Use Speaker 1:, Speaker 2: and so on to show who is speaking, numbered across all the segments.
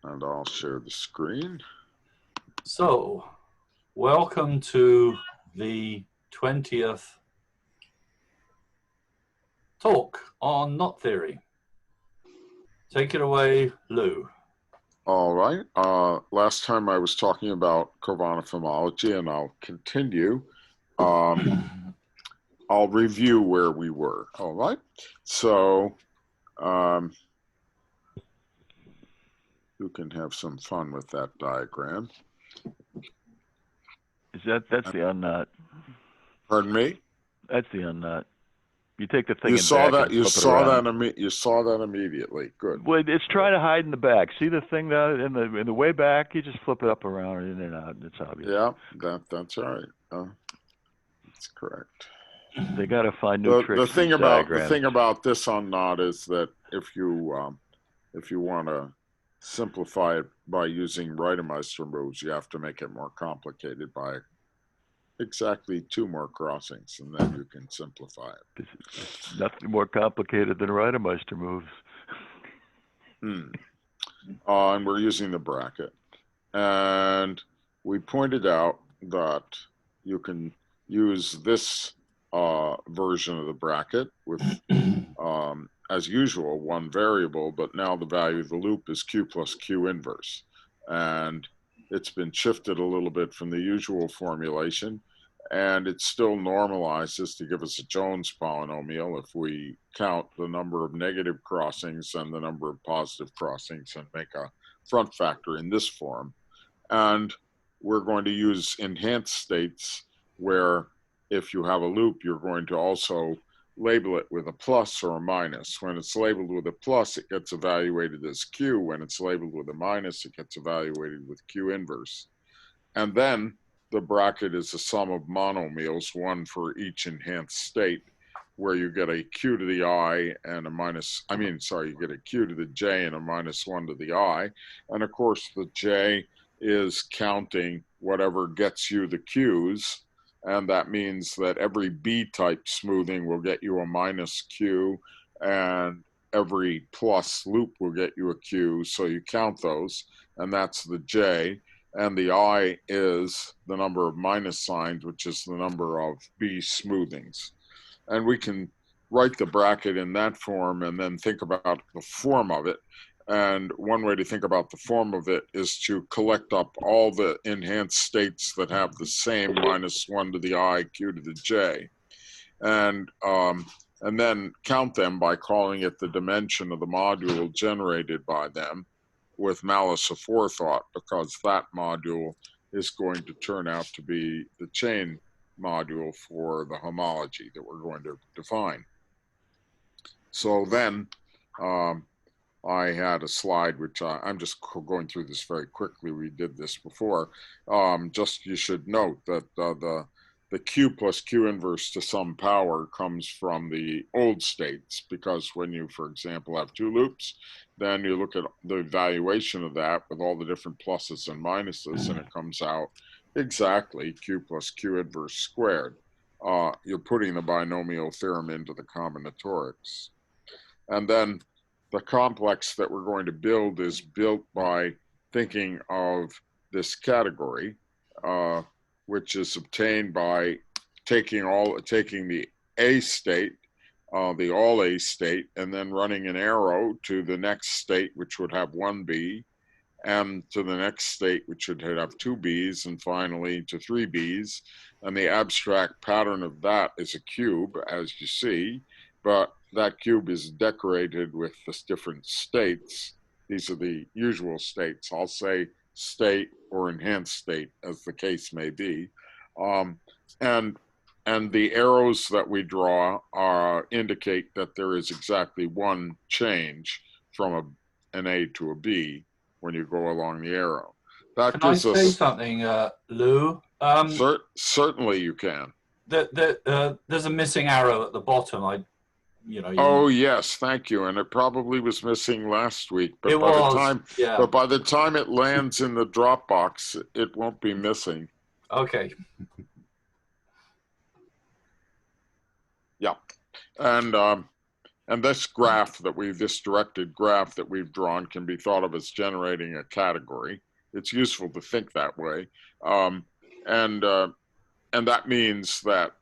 Speaker 1: And I'll share the screen.
Speaker 2: So, welcome to the 20th talk on knot theory. Take it away, Lou.
Speaker 1: All right. Last time I was talking about Khovanov homology, and I'll continue. I'll review where we were. All right. So you can have some fun with that diagram.
Speaker 3: That's the unknot?
Speaker 1: Pardon me?
Speaker 3: That's the unknot. You take the thing
Speaker 1: You
Speaker 3: in
Speaker 1: saw
Speaker 3: back
Speaker 1: that.
Speaker 3: and
Speaker 1: You
Speaker 3: flip it
Speaker 1: saw
Speaker 3: around.
Speaker 1: that. You saw that immediately. Good.
Speaker 3: Well, it's trying to hide in the back. See the thing down in the way back? You just flip it up around in and out. It's obvious.
Speaker 1: Yeah, that's all right. That's correct.
Speaker 3: They got to find new tricks.
Speaker 1: The thing
Speaker 3: diagrams.
Speaker 1: about this unknot is that if you want to simplify it by using Reidemeister moves, you have to make it more complicated by exactly 2 more crossings, and then you can simplify it.
Speaker 3: It's nothing more complicated than Reidemeister moves.
Speaker 1: And we're using the bracket. And we pointed out that you can use this version of the bracket with, as usual, 1 variable, but now the value of the loop is q plus q inverse. And it's been shifted a little bit from the usual formulation, and it still normalizes to give us a Jones polynomial if we count the number of negative crossings and the number of positive crossings and make a front factor in this form. And we're going to use enhanced states where if you have a loop, you're going to also label it with a plus or a minus. When it's labeled with a plus, it gets evaluated as q. When it's labeled with a minus, it gets evaluated with q inverse. And then the bracket is a sum of monomials, 1 for each enhanced state, where you get a q to the I and you get a q to the j and a -1 to the I. And of course, the j is counting whatever gets you the q's. And that means that every B-type smoothing will get you a -q, and every plus loop will get you a q. So you count those, and that's the j. And the I is the number of minus signs, which is the number of B smoothings. And we can write the bracket in that form and then think about the form of it. And one way to think about the form of it is to collect up all the enhanced states that have the same -1 to the I, q to the j. And then count them by calling it the dimension of the module generated by them, with malice aforethought, because that module is going to turn out to be the chain module for the homology that we're going to define. So then I had a slide, which I'm just going through this very quickly. We did this before. Just you should note that the q plus q inverse to some power comes from the old states, because when you, for example, have 2 loops, then you look at the evaluation of that with all the different pluses and minuses, and it comes out exactly q plus q inverse squared. You're putting the binomial theorem into the combinatorics. And then the complex that we're going to build is built by thinking of this category, which is obtained by taking the A state, the all A state, and then running an arrow to the next state, which would have 1 B, and to the next state, which should have 2 B's, and finally to 3 B's. And the abstract pattern of that is a cube, as you see, but that cube is decorated with the different states. These are the usual states. I'll say state or enhanced state, as the case may be. And the arrows that we draw indicate that there is exactly 1 change from an A to a B when you go along the arrow. That
Speaker 2: Can I say something, Lou?
Speaker 1: Certainly you can.
Speaker 2: There's a missing arrow at the bottom.
Speaker 1: Oh yes, thank you. And it probably was missing last week, but by the time it lands in the Dropbox, it won't be missing.
Speaker 2: Okay.
Speaker 1: Yeah, and And this graph this directed graph that we've drawn can be thought of as generating a category. It's useful to think that way. And that means that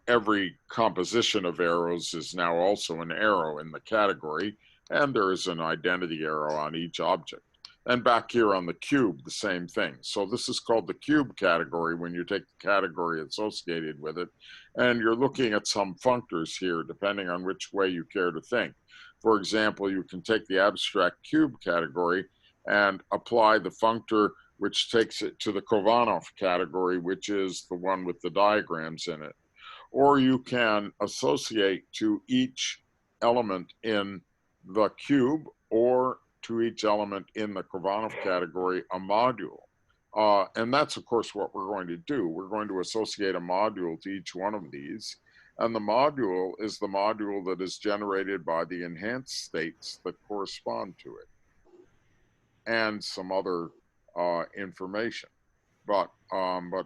Speaker 1: every composition of arrows is now also an arrow in the category, and there is an identity arrow on each object. And back here on the cube, the same thing. So this is called the cube category when you take the category associated with it, and you're looking at some functors here, depending on which way you care to think. For example, you can take the abstract cube category and apply the functor which takes it to the Khovanov category, which is the one with the diagrams in it. Or you can associate to each element in the cube or to each element in the Khovanov category a module. And that's, of course, what we're going to do. We're going to associate a module to each one of these. And the module is the module that is generated by the enhanced states that correspond to it, and some other information. But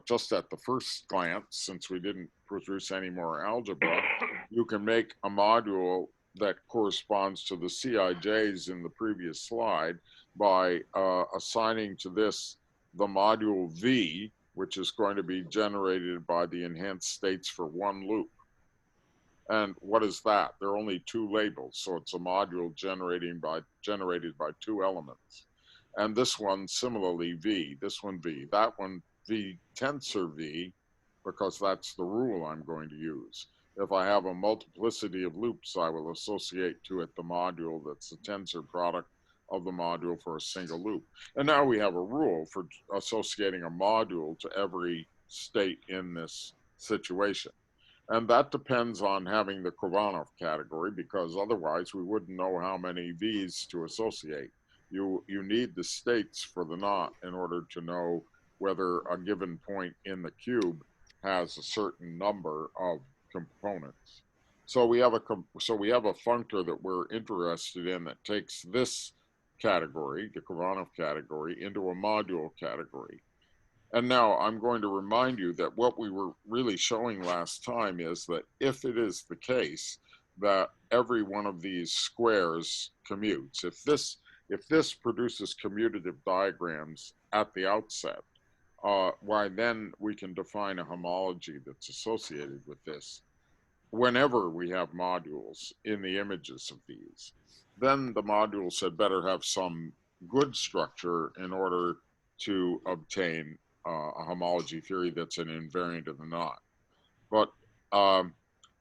Speaker 1: just at the first glance, since we didn't produce any more algebra, you can make a module that corresponds to the CIJs in the previous slide by assigning to this the module V, which is going to be generated by the enhanced states for one loop. And what is that? There are only two labels, so it's a module generated by two elements. And this one similarly V, this one V, that one V tensor V, because that's the rule I'm going to use. If I have a multiplicity of loops, I will associate to it the module that's the tensor product of the module for a single loop. And now we have a rule for associating a module to every state in this situation. And that depends on having the Khovanov category, because otherwise we wouldn't know how many V's to associate. You need the states for the knot in order to know whether a given point in the cube has a certain number of components. So we have a functor that we're interested in that takes this category, the Khovanov category, into a module category. And now I'm going to remind you that what we were really showing last time is that if it is the case that every one of these squares commutes, if this produces commutative diagrams at the outset, why then we can define a homology that's associated with this whenever we have modules in the images of these. Then the modules had better have some good structure in order to obtain a homology theory that's an invariant of the knot. But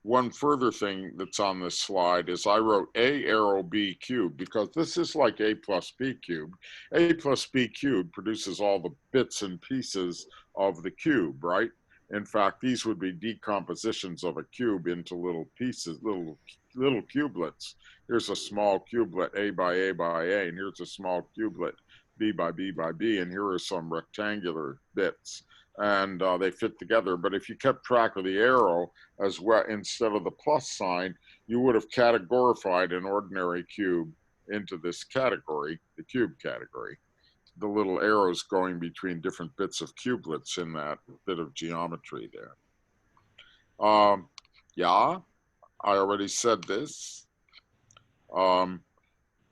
Speaker 1: one further thing that's on this slide is I wrote A arrow B cubed because this is like A plus B cubed. A plus B cubed produces all the bits and pieces of the cube, right? In fact, these would be decompositions of a cube into little pieces, little cubelets. Here's a small cublet A by A by A, and here's a small cublet B by B by B, and here are some rectangular bits. And they fit together. But if you kept track of the arrow as well, instead of the plus sign, you would have categorified an ordinary cube into this category, the cube category. The little arrows going between different bits of cubelets in that bit of geometry there. Yeah, I already said this.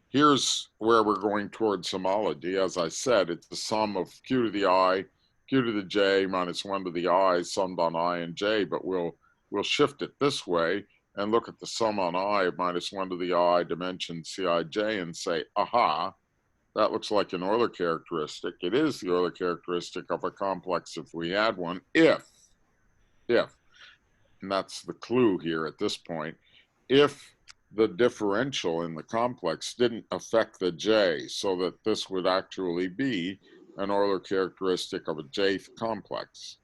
Speaker 1: Here's where we're going towards homology. As I said, it's the sum of q to the I, q to the j minus 1 to the I summed on I and j, but we'll shift it this way and look at the sum on I of minus 1 to the I dimension Cij and say, aha, that looks like an Euler characteristic. It is the Euler characteristic of a complex if we had one, if, and that's the clue here at this point, if the differential in the complex didn't affect the j, so that this would actually be an Euler characteristic of a jth complex.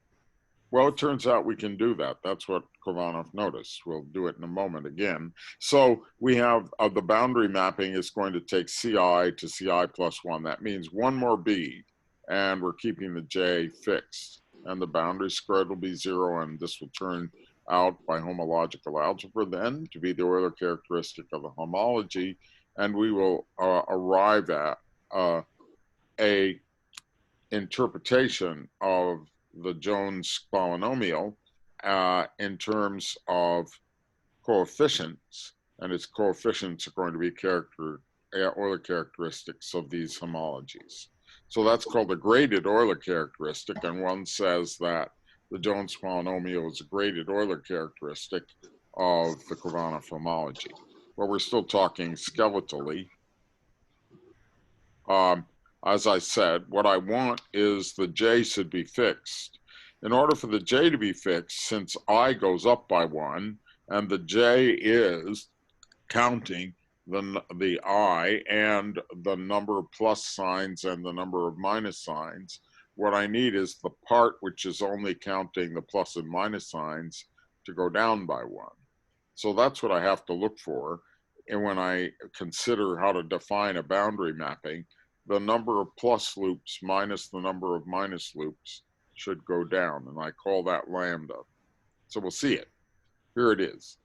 Speaker 1: Well, it turns out we can do that. That's what Khovanov noticed. We'll do it in a moment again. So we have the boundary mapping is going to take Ci to Ci plus 1. That means one more b, and we're keeping the j fixed. And the boundary squared will be 0, and this will turn out by homological algebra then to be the Euler characteristic of a homology, and we will arrive at a interpretation of the Jones polynomial in terms of coefficients, and its coefficients are going to be Euler characteristics of these homologies. So that's called a graded Euler characteristic, and one says that the Jones polynomial is a graded Euler characteristic of the Khovanov homology. But we're still talking skeletally. As I said, what I want is the J should be fixed. In order for the J to be fixed, since I goes up by 1, and the J is counting the I and the number of plus signs and the number of minus signs, what I need is the part which is only counting the plus and minus signs to go down by 1. So that's what I have to look for. And when I consider how to define a boundary mapping, the number of plus loops minus the number of minus loops should go down, and I call that lambda. So we'll see it. Here it is.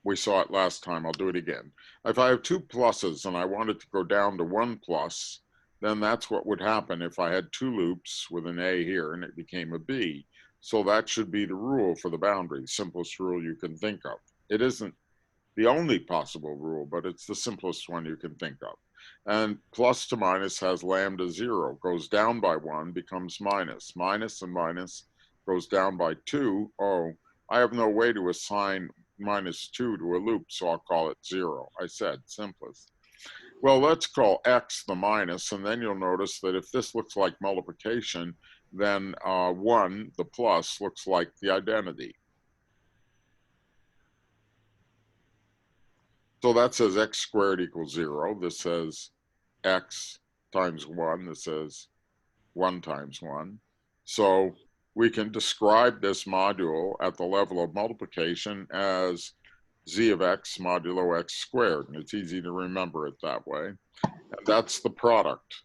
Speaker 1: We saw it last time. I'll do it again. If I have 2 pluses and I want it to go down to 1 plus, then that's what would happen if I had 2 loops with an A here and it became a B. So that should be the rule for the boundary, simplest rule you can think of. It isn't the only possible rule, but it's the simplest one you can think of. And plus to minus has lambda 0, goes down by 1, becomes minus. Minus and minus goes down by 2. Oh, I have no way to assign minus 2 to a loop, so I'll call it 0. I said simplest. Well, let's call x the minus, and then you'll notice that if this looks like multiplication, then 1, the plus, looks like the identity. So that says x squared equals 0. This says x times 1. This says 1 times 1. So we can describe this module at the level of multiplication as z of x modulo x squared. And it's easy to remember it that way. And that's the product.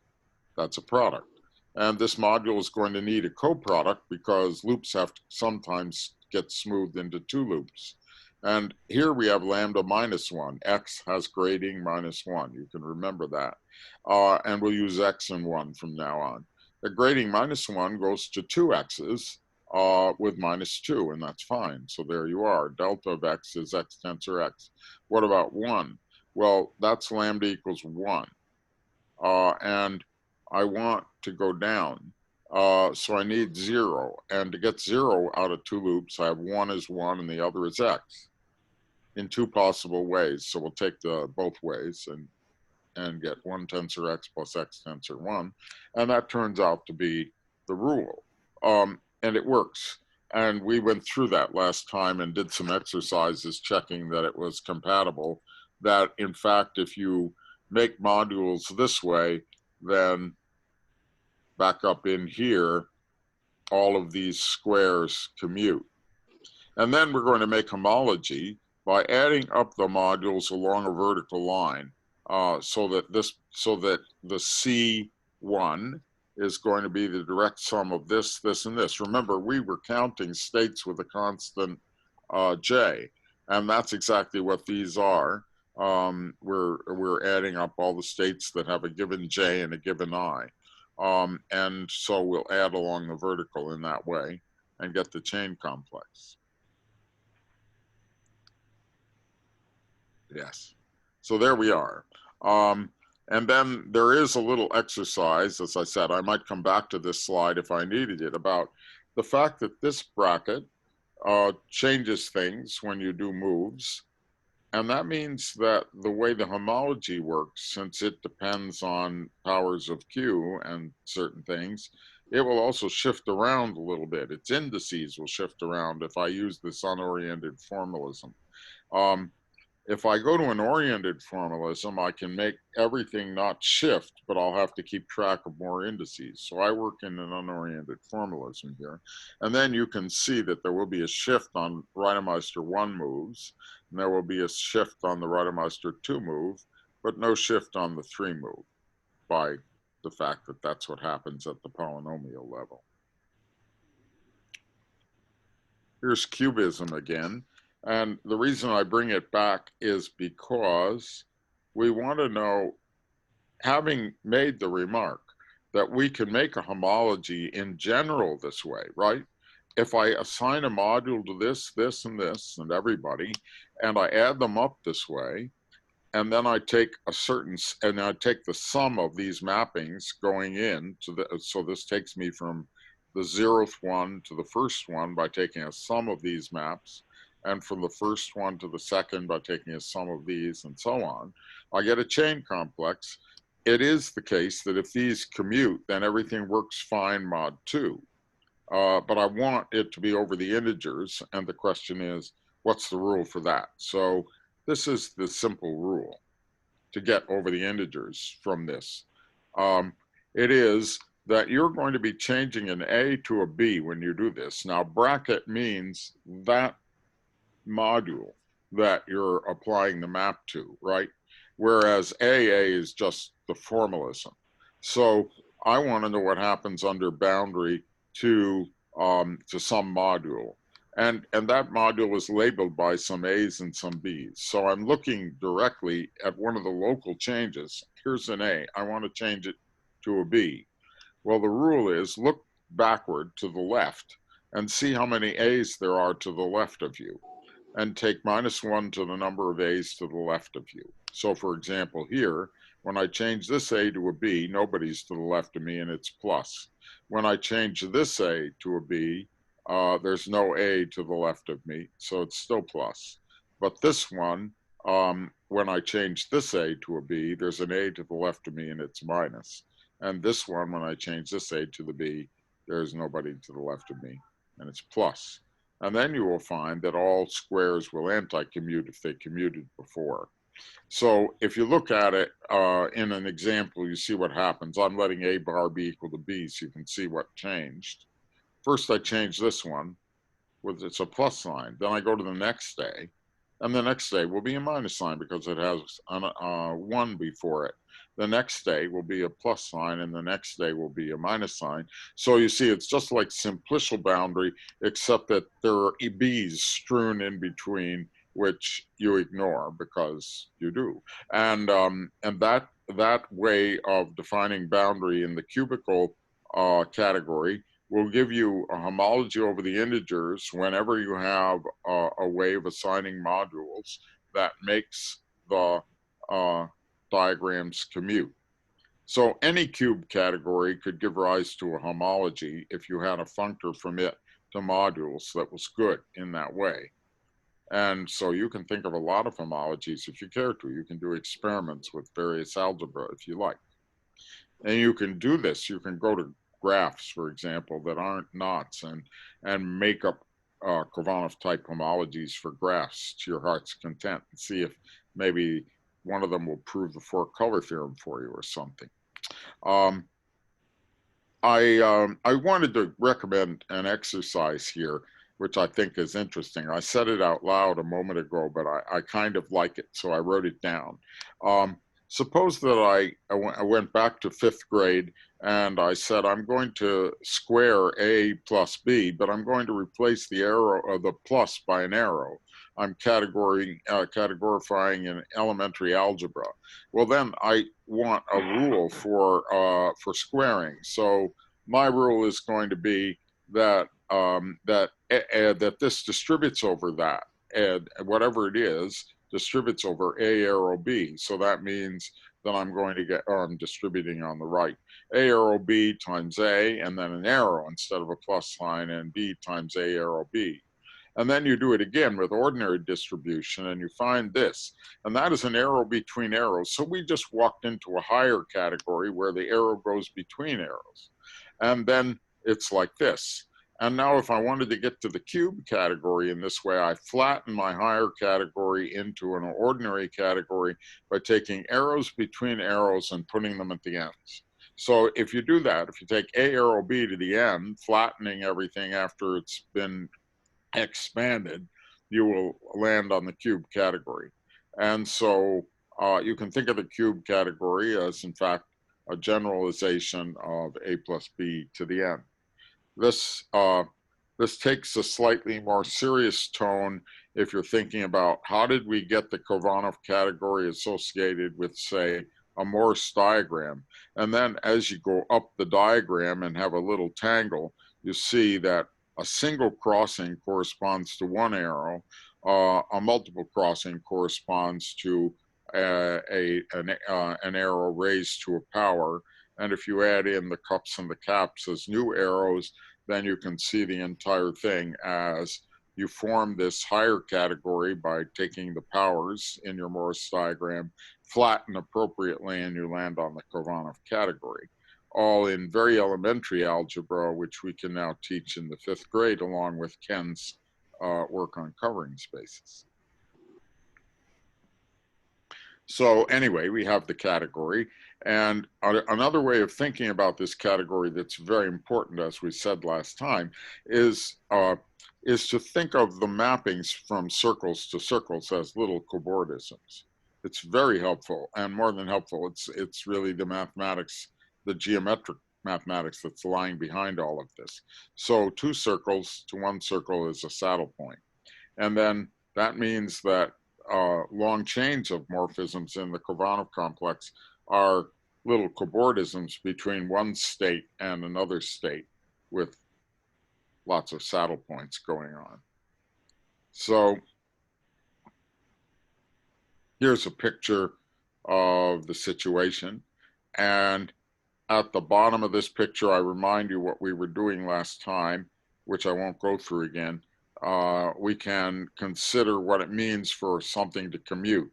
Speaker 1: That's a product. And this module is going to need a coproduct because loops have to sometimes get smoothed into 2 loops. And here we have lambda minus 1. X has grading minus 1. You can remember that. And we'll use x and 1 from now on. The grading minus 1 goes to 2 x's with minus 2, and that's fine. So there you are. Delta of x is x tensor x. What about 1? Well, that's lambda equals 1. And I want to go down. So I need 0. And to get 0 out of 2 loops, I have 1 is 1 and the other is x in 2 possible ways. So we'll take both ways and get 1 tensor x plus x tensor 1. And that turns out to be the rule. And it works. And we went through that last time and did some exercises checking that it was compatible. That in fact, if you make modules this way, then back up in here, all of these squares commute. And then we're going to make homology by adding up the modules along a vertical line, so that the C1 is going to be the direct sum of this, this, and this. Remember, we were counting states with a constant J, and that's exactly what these are. We're adding up all the states that have a given J and a given I. And so we'll add along the vertical in that way and get the chain complex. Yes. So there we are. And then there is a little exercise, as I said, I might come back to this slide if I needed it, about the fact that this bracket changes things when you do moves. And that means that the way the homology works, since it depends on powers of Q and certain things, it will also shift around a little bit. Its indices will shift around if I use this unoriented formalism. If I go to an oriented formalism, I can make everything not shift, but I'll have to keep track of more indices. So I work in an unoriented formalism here. And then you can see that there will be a shift on Reidemeister 1 moves, and there will be a shift on the Reidemeister 2 move, but no shift on the 3 move by the fact that that's what happens at the polynomial level. Here's cubism again. And the reason I bring it back is because we want to know, having made the remark that we can make a homology in general this way, right? if I assign a module to this, this, and this, and everybody, and I add them up this way, and then I take and I take the sum of these mappings going in to so this takes me from the 0th one to the first one by taking a sum of these maps, and from the first one to the second by taking a sum of these, and so on. I get a chain complex. It is the case that if these commute, then everything works fine mod 2. But I want it to be over the integers, and the question is, what's the rule for that? So this is the simple rule to get over the integers from this. It is that you're going to be changing an A to a B when you do this. Now, bracket means that module that you're applying the map to, right? Whereas AA is just the formalism. So I want to know what happens under boundary to some module. And that module is labeled by some A's and some B's. So I'm looking directly at one of the local changes. Here's an A. I want to change it to a B. Well, the rule is look backward to the left and see how many A's there are to the left of you, and take -1 to the number of A's to the left of you. So for example, here, when I change this A to a B, nobody's to the left of me and it's plus. When I change this A to a B, there's no A to the left of me, so it's still plus. But this one, when I change this A to a B, there's an A to the left of me and it's minus. And this one, when I change this A to the B, there's nobody to the left of me and it's plus. And then you will find that all squares will anti-commute if they commuted before. So if you look at it in an example, you see what happens. I'm letting A bar be equal to B so you can see what changed. First, I change this one with it's a plus sign. Then I go to the next day, and the next day will be a minus sign because it has a 1 before it. The next day will be a plus sign, and the next day will be a minus sign. So you see, it's just like simplicial boundary, except that there are B's strewn in between, which you ignore because you do. And that way of defining boundary in the cubical category will give you a homology over the integers whenever you have a way of assigning modules that makes the diagrams commute. So any cube category could give rise to a homology if you had a functor from it to modules that was good in that way. And so you can think of a lot of homologies if you care to. You can do experiments with various algebra if you like. And you can do this. You can go to graphs, for example, that aren't knots and make up Khovanov type homologies for graphs to your heart's content and see if maybe one of them will prove the four color theorem for you or something. I wanted to recommend an exercise here, which I think is interesting. I said it out loud a moment ago, but I kind of like it, so I wrote it down. Suppose that I went back to 5th grade and I said, I'm going to square A plus B, but I'm going to replace the arrow or the plus by an arrow. I'm categorifying in elementary algebra. Well, then I want a rule for squaring. So my rule is going to be that that this distributes over that, and whatever it is distributes over A arrow B. So that means that I'm going to get, or I'm distributing on the right, A arrow B times A, and then an arrow instead of a plus sign, and B times A arrow B. And then you do it again with ordinary distribution, and you find this, and that is an arrow between arrows. So we just walked into a higher category where the arrow goes between arrows. And then it's like this. And now if I wanted to get to the cube category in this way, I flatten my higher category into an ordinary category by taking arrows between arrows and putting them at the ends. So if you do that, if you take A arrow B to the end, flattening everything after it's been expanded, you will land on the cube category. And so you can think of the cube category as, in fact, a generalization of A plus B to the end. This takes a slightly more serious tone if you're thinking about how did we get the Khovanov category associated with, say, a Morse diagram. And then as you go up the diagram and have a little tangle, you see that a single crossing corresponds to one arrow, a multiple crossing corresponds to an arrow raised to a power. And if you add in the cups and the caps as new arrows, then you can see the entire thing as you form this higher category by taking the powers in your Morse diagram, flatten appropriately, and you land on the Khovanov category. All in very elementary algebra, which we can now teach in the 5th grade, along with Ken's work on covering spaces. So anyway, we have the category. And another way of thinking about this category that's very important, as we said last time, is to think of the mappings from circles to circles as little cobordisms. It's very helpful, and more than helpful, it's really the mathematics, the geometric mathematics that's lying behind all of this. So 2 circles to 1 circle is a saddle point. And then that means that long chains of morphisms in the Khovanov complex are little cobordisms between one state and another state with lots of saddle points going on. So here's a picture of the situation. And at the bottom of this picture, I remind you what we were doing last time, which I won't go through again. We can consider what it means for something to commute.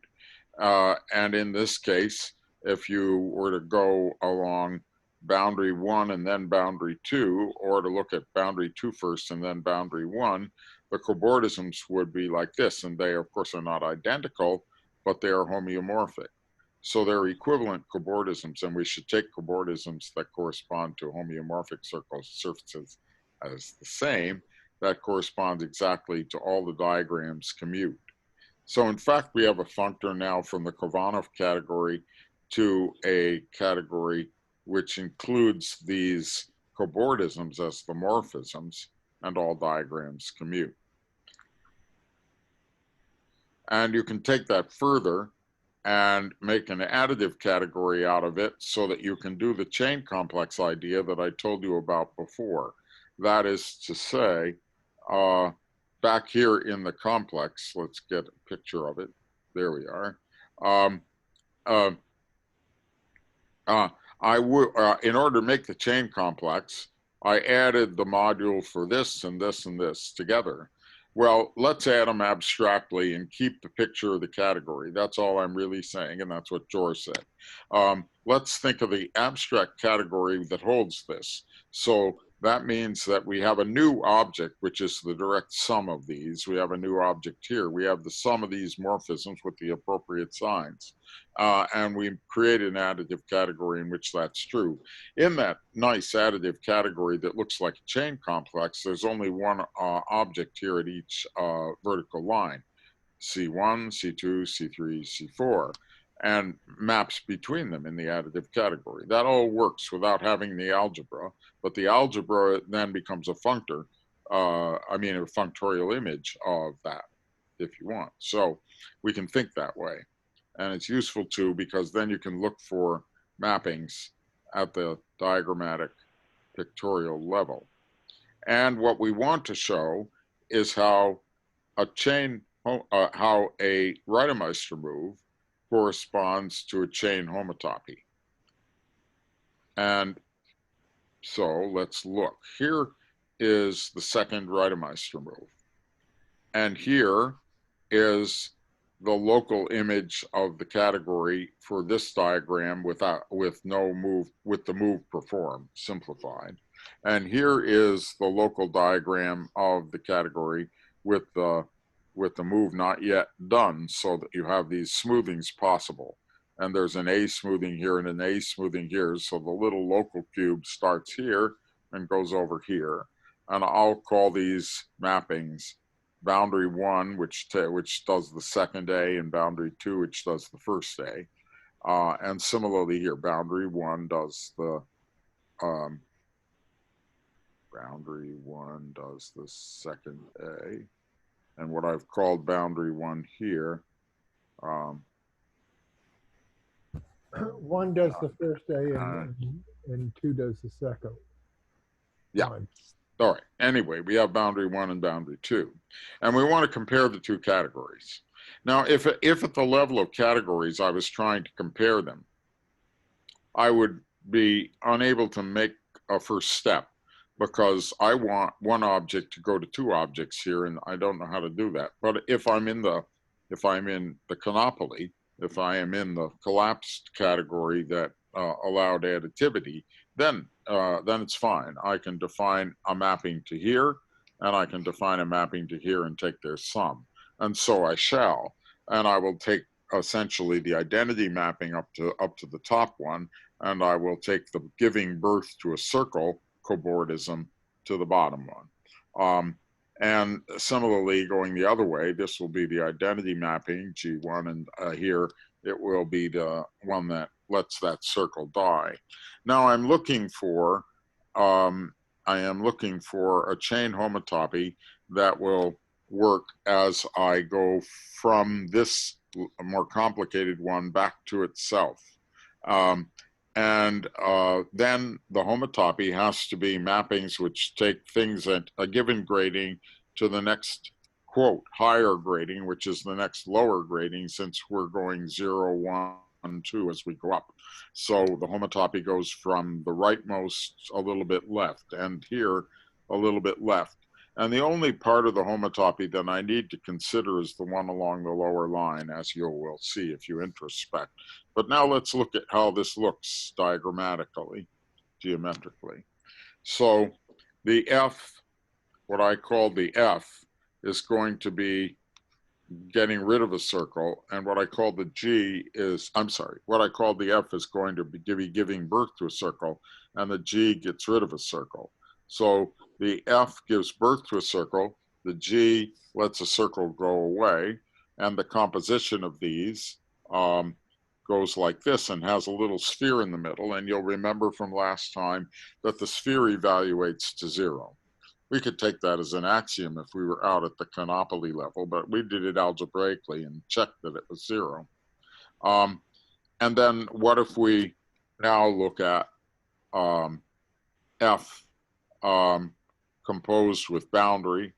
Speaker 1: And in this case, if you were to go along boundary 1 and then boundary 2, or to look at boundary 2 first and then boundary 1, the cobordisms would be like this. And they, of course, are not identical, but they are homeomorphic. So they're equivalent cobordisms, and we should take cobordisms that correspond to homeomorphic surfaces as the same. That corresponds exactly to all the diagrams commute. So in fact, we have a functor now from the Khovanov category to a category which includes these cobordisms as the morphisms, and all diagrams commute. And you can take that further and make an additive category out of it so that you can do the chain complex idea that I told you about before. That is to say, back here in the complex, let's get a picture of it. There we are. In order to make the chain complex, I added the module for this and this and this together. Well, let's add them abstractly and keep the picture of the category. That's all I'm really saying, and that's what George said. Let's think of the abstract category that holds this. So that means that we have a new object, which is the direct sum of these. We have a new object here. We have the sum of these morphisms with the appropriate signs. And we create an additive category in which that's true. In that nice additive category that looks like a chain complex, there's only one object here at each vertical line, C1, C2, C3, C4, and maps between them in the additive category. That all works without having the algebra, but the algebra then becomes a functor, a functorial image of that, if you want. So we can think that way. And it's useful too, because then you can look for mappings at the diagrammatic pictorial level. And what we want to show is how a chain, how a Reidemeister move corresponds to a chain homotopy. And so let's look. Here is the second Reidemeister move. And here is the local image of the category for this diagram with no move, with the move performed, simplified. And here is the local diagram of the category with the move not yet done, so that you have these smoothings possible. And there's an A smoothing here and an A smoothing here. So the little local cube starts here and goes over here. And I'll call these mappings boundary 1, which does the second A, and boundary 2, which does the first A. And similarly here, boundary 1 does the second A. And what I've called boundary 1 here.
Speaker 4: 1 does the first A and 2 does the second.
Speaker 1: Yeah.
Speaker 4: One.
Speaker 1: All right, anyway, we have boundary 1 and boundary 2, and we want to compare the two categories. Now, if at the level of categories I was trying to compare them, I would be unable to make a first step because I want one object to go to two objects here, and I don't know how to do that. But if I'm in the canopoly, if I am in the collapsed category that allowed additivity, then it's fine. I can define a mapping to here, and I can define a mapping to here and take their sum. And so I shall, and I will take essentially the identity mapping up to the top one, and I will take the giving birth to a circle cobordism to the bottom one. And similarly, going the other way, this will be the identity mapping, G1, and here it will be the one that lets that circle die. Now I'm looking for, a chain homotopy that will work as I go from this more complicated one back to itself. And then the homotopy has to be mappings which take things at a given grading to the next, quote, higher grading, which is the next lower grading, since we're going 0, 1, 2 as we go up. So the homotopy goes from the rightmost a little bit left, and here a little bit left. And the only part of the homotopy that I need to consider is the one along the lower line, as you will see if you introspect. But now let's look at how this looks diagrammatically, geometrically. So the F, what I call the F, is going to be getting rid of a circle, and what I call the G is, what I call the F is going to be giving birth to a circle, and the G gets rid of a circle. So the F gives birth to a circle, the G lets a circle go away, and the composition of these goes like this and has a little sphere in the middle. And you'll remember from last time that the sphere evaluates to 0. We could take that as an axiom if we were out at the canopoly level, but we did it algebraically and checked that it was 0. And then what if we now look at F composed with boundary?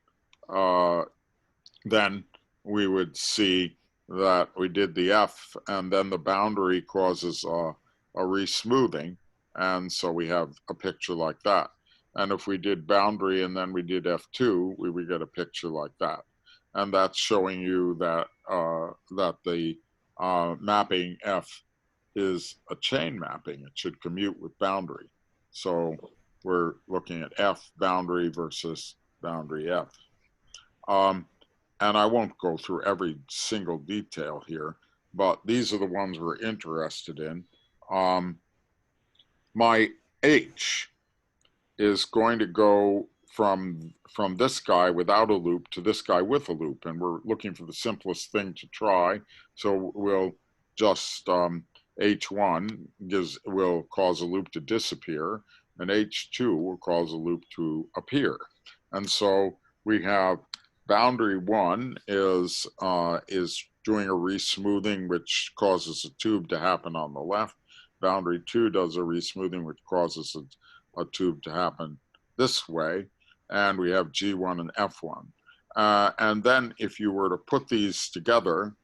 Speaker 1: Then we would see that we did the F, and then the boundary causes a resmoothing, and so we have a picture like that. And if we did boundary and then we did F2, we would get a picture like that. And that's showing you that that the mapping F is a chain mapping. It should commute with boundary. So we're looking at F boundary versus boundary F. And I won't go through every single detail here, but these are the ones we're interested in. My H is going to go from this guy without a loop to this guy with a loop, and we're looking for the simplest thing to try. So we'll just H1 will cause a loop to disappear, and H2 will cause a loop to appear. And so we have boundary 1 is doing a resmoothing, which causes a tube to happen on the left. Boundary 2 does a resmoothing, which causes a tube to happen this way. And we have G1 and F1. And then if you were to put these together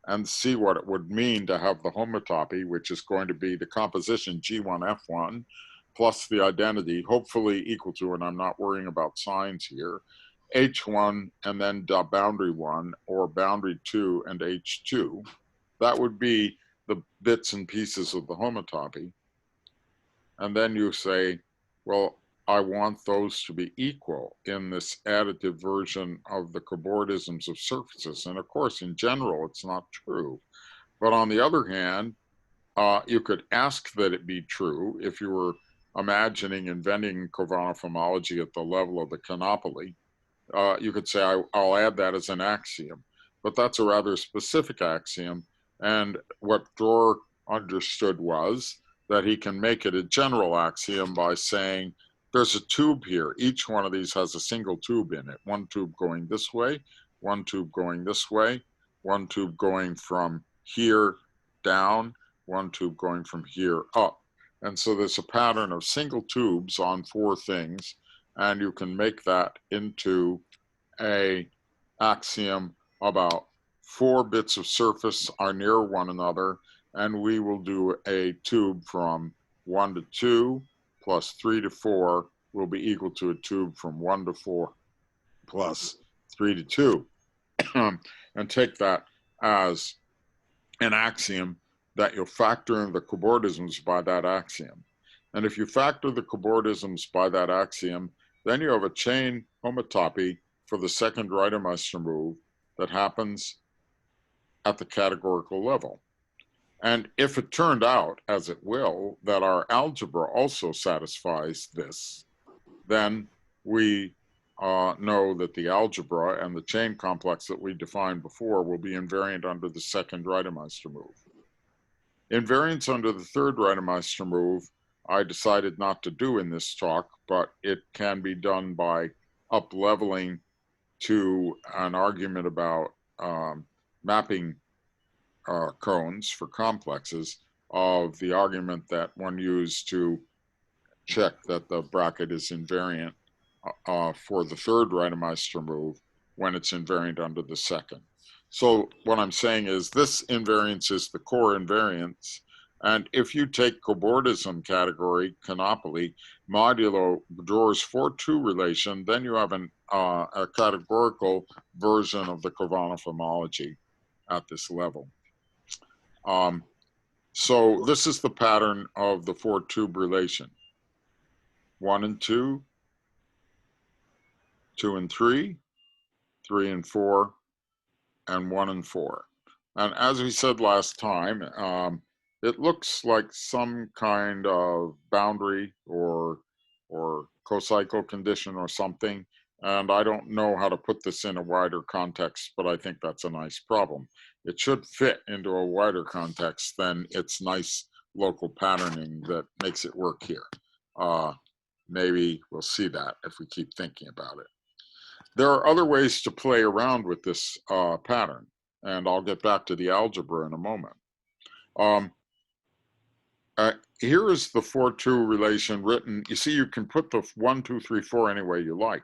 Speaker 1: and see what it would mean to have the homotopy, which is going to be the composition G1, F1, plus the identity, hopefully equal to, and I'm not worrying about signs here, H1 and then boundary 1, or boundary 2 and H2. That would be the bits and pieces of the homotopy. And then you say, well, I want those to be equal in this additive version of the cobordisms of surfaces. And of course, in general, it's not true. But on the other hand, you could ask that it be true if you were imagining inventing Khovanov homology at the level of the canopoly. You could say, I'll add that as an axiom, but that's a rather specific axiom. And what Dror understood was that he can make it a general axiom by saying, there's a tube here. Each one of these has a single tube in it. One tube going this way, one tube going this way, one tube going from here down, one tube going from here up. And so there's a pattern of single tubes on 4 things, and you can make that into a axiom about 4 bits of surface are near one another, and we will do a tube from 1 to 2 plus 3 to 4 will be equal to a tube from 1 to 4 plus 3 to 2, and take that as an axiom that you'll factor in the cobordisms by that axiom. And if you factor the cobordisms by that axiom, then you have a chain homotopy for the second Reidemeister move that happens at the categorical level. And if it turned out, as it will, that our algebra also satisfies this, then we know that the algebra and the chain complex that we defined before will be invariant under the second Reidemeister move. Invariance under the third Reidemeister move, I decided not to do in this talk, but it can be done by up-leveling to an argument about mapping cones for complexes of the argument that one used to check that the bracket is invariant for the third Reidemeister move when it's invariant under the second. So what I'm saying is this invariance is the core invariance. And if you take cobordism category, canopoly, modulo Bour's 4-2 relation, then you have a categorical version of the Khovanov homology at this level. So this is the pattern of the 4-tube relation. 1 and 2, 2 and 3, 3 and 4, and 1 and 4. And as we said last time, it looks like some kind of boundary or cocycle condition or something. And I don't know how to put this in a wider context, but I think that's a nice problem. It should fit into a wider context than its nice local patterning that makes it work here. Maybe we'll see that if we keep thinking about it. There are other ways to play around with this pattern, and I'll get back to the algebra in a moment. Here is the 4-2 relation written. You see, you can put the 1, 2, 3, 4 any way you like,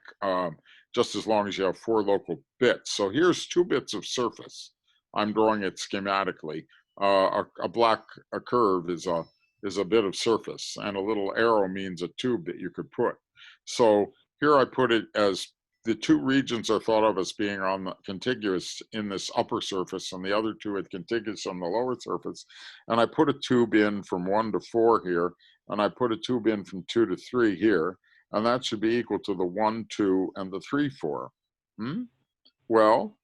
Speaker 1: just as long as you have 4 local bits. So here's 2 bits of surface. I'm drawing it schematically. A black curve is a bit of surface, and a little arrow means a tube that you could put. So here I put it as the 2 regions are thought of as being on the contiguous in this upper surface, and the other 2 are contiguous on the lower surface. And I put a tube in from 1 to 4 here, and I put a tube in from 2 to 3 here, and that should be equal to the 1, 2, and the 3, 4. Well,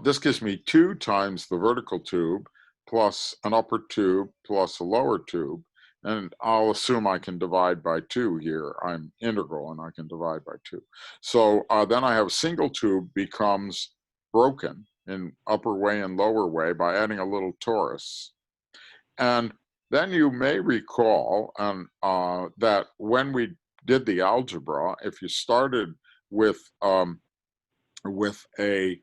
Speaker 1: this gives me 2 times the vertical tube plus an upper tube plus a lower tube. And I'll assume I can divide by 2 here. I'm integral and I can divide by 2. So then I have a single tube becomes broken in upper way and lower way by adding a little torus. And then you may recall that when we did the algebra, if you started with a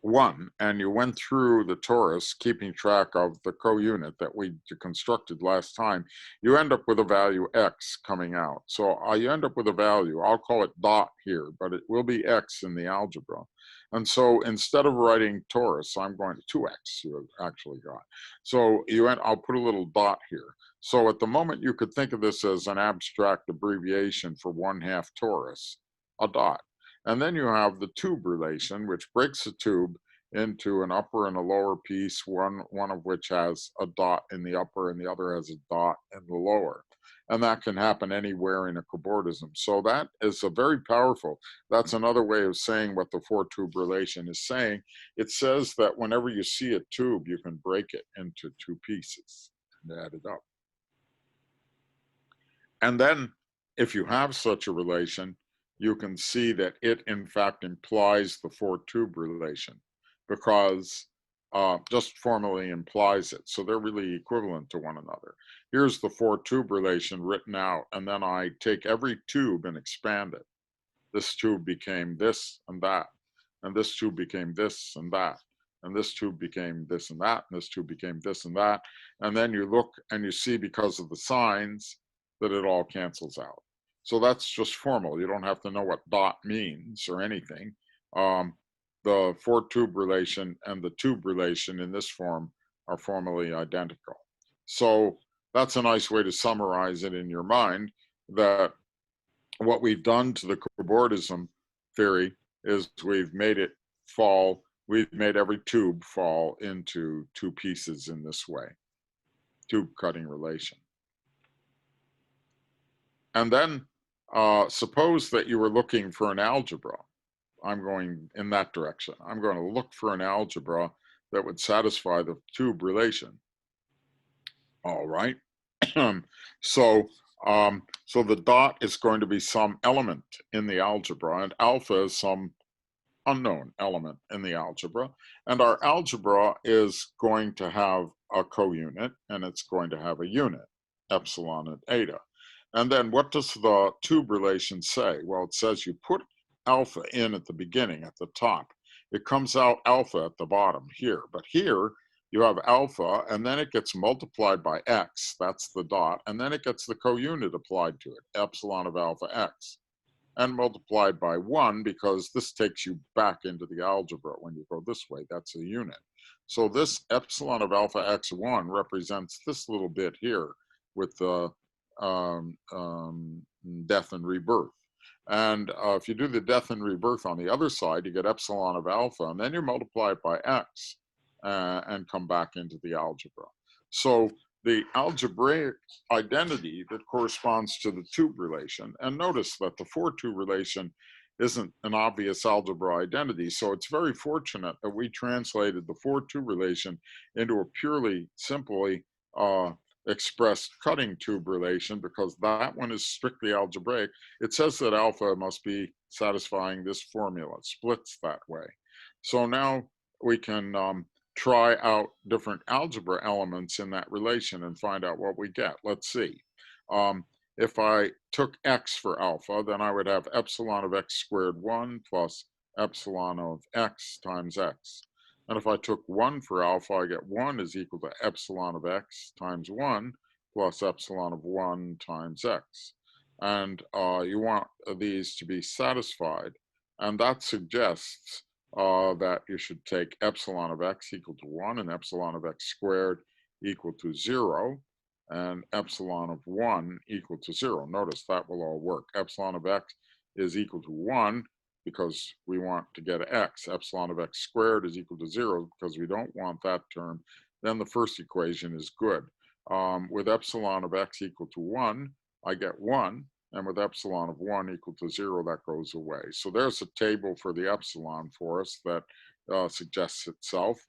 Speaker 1: 1, and you went through the torus, keeping track of the co-unit that we constructed last time, you end up with a value x coming out. So you end up with a value, I'll call it dot here, but it will be x in the algebra. And so instead of writing torus, I'm going to 2x you actually got. So I'll put a little dot here. So at the moment, you could think of this as an abstract abbreviation for 1/2 torus, a dot. And then you have the tube relation, which breaks the tube into an upper and a lower piece, one of which has a dot in the upper and the other has a dot in the lower. And that can happen anywhere in a cobordism. So that is a very powerful, that's another way of saying what the 4-tube relation is saying. It says that whenever you see a tube, you can break it into 2 pieces and add it up. And then if you have such a relation, you can see that it in fact implies the 4-tube relation, because just formally implies it. So they're really equivalent to one another. Here's the 4-tube relation written out, and then I take every tube and expand it. This tube became this and that, and this tube became this and that, and this tube became this and that, and this tube became this and that. And then you look and you see, because of the signs, that it all cancels out. So that's just formal. You don't have to know what dot means or anything. The four-tube relation and the tube relation in this form are formally identical. So that's a nice way to summarize it in your mind, that what we've done to the cobordism theory is we've made every tube fall into two pieces in this way, tube cutting relation. And then suppose that you were looking for an algebra. I'm going in that direction. I'm going to look for an algebra that would satisfy the tube relation. All right. So the dot is going to be some element in the algebra, and alpha is some unknown element in the algebra. And our algebra is going to have a co-unit, and it's going to have a unit, epsilon and eta. And then what does the tube relation say? Well, it says you put alpha in at the beginning, at the top. It comes out alpha at the bottom here. But here you have alpha, and then it gets multiplied by x, that's the dot, and then it gets the co-unit applied to it, epsilon of alpha x, and multiplied by 1, because this takes you back into the algebra when you go this way. That's a unit. So this epsilon of alpha x1 represents this little bit here with the death and rebirth. And if you do the death and rebirth on the other side, you get epsilon of alpha, and then you multiply it by x and come back into the algebra. So the algebraic identity that corresponds to the tube relation, and notice that the four-tube relation isn't an obvious algebra identity, so it's very fortunate that we translated the four-tube relation into a purely, simply expressed cutting tube relation, because that one is strictly algebraic. It says that alpha must be satisfying this formula, it splits that way. So now we can try out different algebra elements in that relation and find out what we get. Let's see. If I took x for alpha, then I would have epsilon of x squared 1 plus epsilon of x times x. And if I took 1 for alpha, I get 1 is equal to epsilon of x times 1 plus epsilon of 1 times x. And you want these to be satisfied. And that suggests that you should take epsilon of x equal to 1 and epsilon of x squared equal to 0 and epsilon of 1 equal to 0. Notice that will all work. Epsilon of x is equal to 1 because we want to get x. Epsilon of x squared is equal to 0 because we don't want that term. Then the first equation is good. With epsilon of x equal to 1, I get 1. And with epsilon of 1 equal to 0, that goes away. So there's a table for the epsilon for us that suggests itself.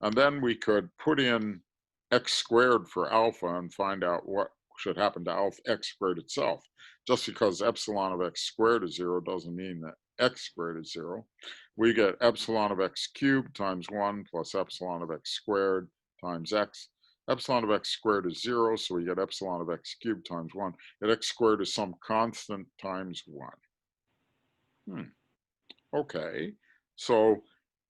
Speaker 1: And then we could put in x squared for alpha and find out what should happen to alpha x squared itself. Just because epsilon of x squared is 0 doesn't mean that x squared is 0. We get epsilon of x cubed times 1 plus epsilon of x squared times x. Epsilon of x squared is 0, so we get epsilon of x cubed times 1. And x squared is some constant times 1. Okay, so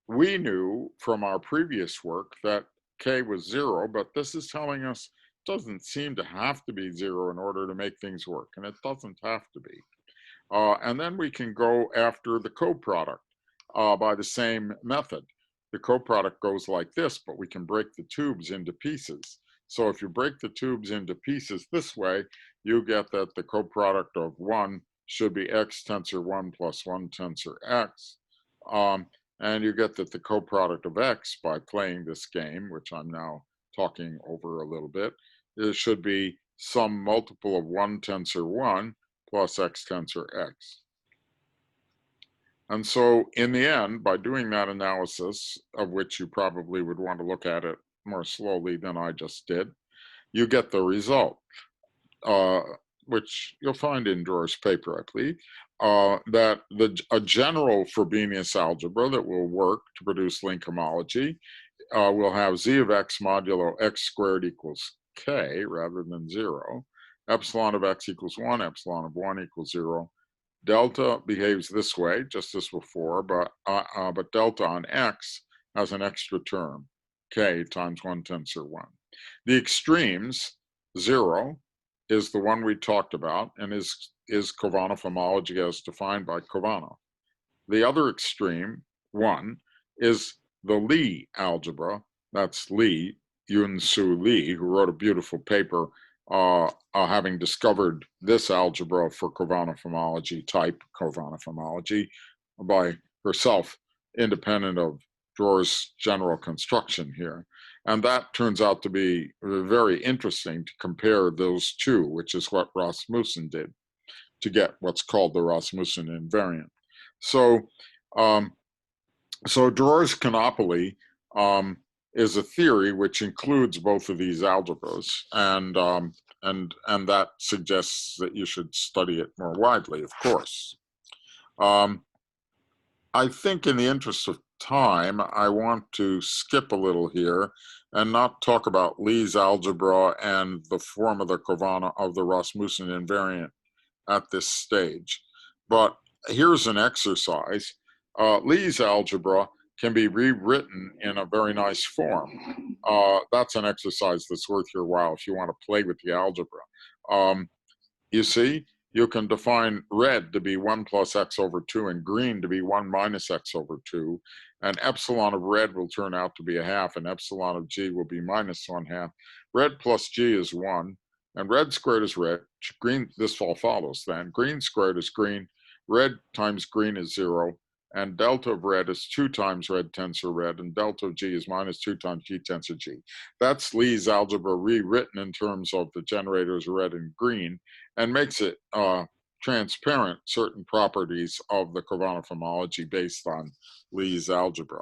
Speaker 1: we knew from our previous work that k was 0, but this is telling us it doesn't seem to have to be 0 in order to make things work, and it doesn't have to be. And then we can go after the coproduct by the same method. The coproduct goes like this, but we can break the tubes into pieces. So if you break the tubes into pieces this way, you get that the coproduct of 1 should be x tensor 1 plus 1 tensor x. And you get that the coproduct of x, by playing this game, which I'm now talking over a little bit, it should be some multiple of 1 tensor 1 plus x tensor x. And so in the end, by doing that analysis, of which you probably would want to look at it more slowly than I just did, you get the result, which you'll find in Dror's paper, I believe, that a general Frobenius algebra that will work to produce link homology will have z of x modulo x squared equals k rather than 0. Epsilon of x equals 1, epsilon of 1 equals 0. Delta behaves this way, just as before, but delta on x has an extra term, k times 1 tensor 1. The extremes, 0 is the one we talked about and is Khovanov homology as defined by Khovanov. The other extreme, one, is the Lie algebra. That's Lie, Yun-Soo Lie, who wrote a beautiful paper having discovered this algebra for Khovanov homology, type Khovanov homology, by herself, independent of Dror's general construction here. And that turns out to be very interesting to compare those two, which is what Rasmussen did to get what's called the Rasmussen invariant. So, so Dror's canopoly is a theory which includes both of these algebras, and that suggests that you should study it more widely, of course. I think in the interest of time, I want to skip a little here and not talk about Lie's algebra and the form of the Khovanov of the Rasmussen invariant at this stage. But here's an exercise. Lie's algebra can be rewritten in a very nice form. That's an exercise that's worth your while if you want to play with the algebra. You see, you can define red to be 1 plus x over 2 and green to be 1 minus x over 2. And epsilon of red will turn out to be a half, and epsilon of g will be minus 1/2. Red plus g is 1, and red squared is red. Green, this all follows then. Green squared is green. Red times green is 0. And delta of red is 2 times red tensor red, and delta of g is minus 2 times g tensor g. That's Lie's algebra rewritten in terms of the generators red and green, and makes it transparent certain properties of the Khovanov homology based on Lie's algebra.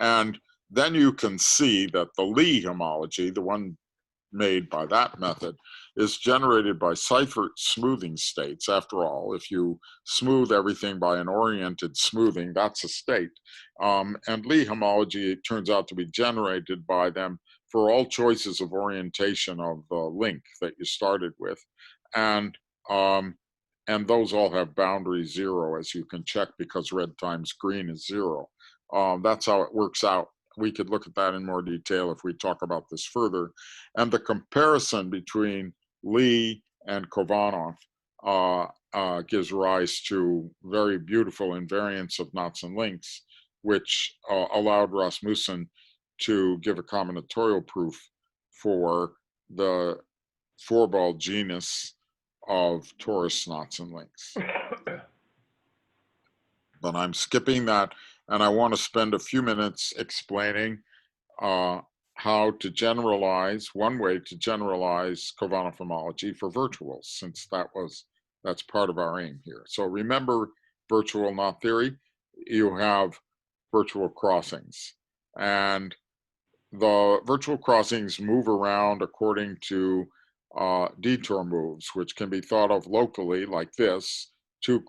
Speaker 1: And then you can see that the Lie homology, the one made by that method, is generated by Seifert smoothing states. After all, if you smooth everything by an oriented smoothing, that's a state. And Lie homology, it turns out to be generated by them for all choices of orientation of the link that you started with. And those all have boundary 0, as you can check, because red times green is 0. That's how it works out. We could look at that in more detail if we talk about this further. And the comparison between Lie and Khovanov gives rise to very beautiful invariants of knots and links, which allowed Rasmussen to give a combinatorial proof for the four-ball genus of torus knots and links. But I'm skipping that, and I want to spend a few minutes explaining how to generalize, one way to generalize Khovanov homology for virtuals, since that's part of our aim here. So remember virtual knot theory, you have virtual crossings, and the virtual crossings move around according to detour moves, which can be thought of locally like this. Two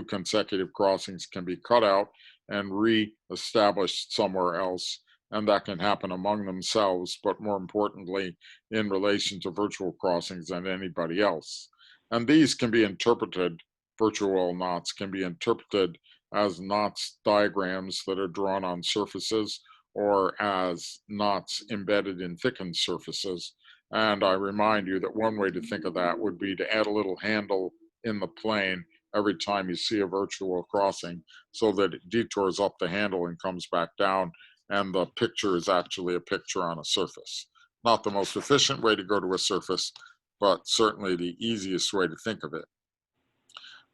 Speaker 1: consecutive crossings can be cut out and re-established somewhere else, and that can happen among themselves, but more importantly, in relation to virtual crossings and anybody else. And these can be interpreted, virtual knots can be interpreted as knots diagrams that are drawn on surfaces, or as knots embedded in thickened surfaces. And I remind you that one way to think of that would be to add a little handle in the plane every time you see a virtual crossing, so that it detours up the handle and comes back down, and the picture is actually a picture on a surface. Not the most efficient way to go to a surface, but certainly the easiest way to think of it.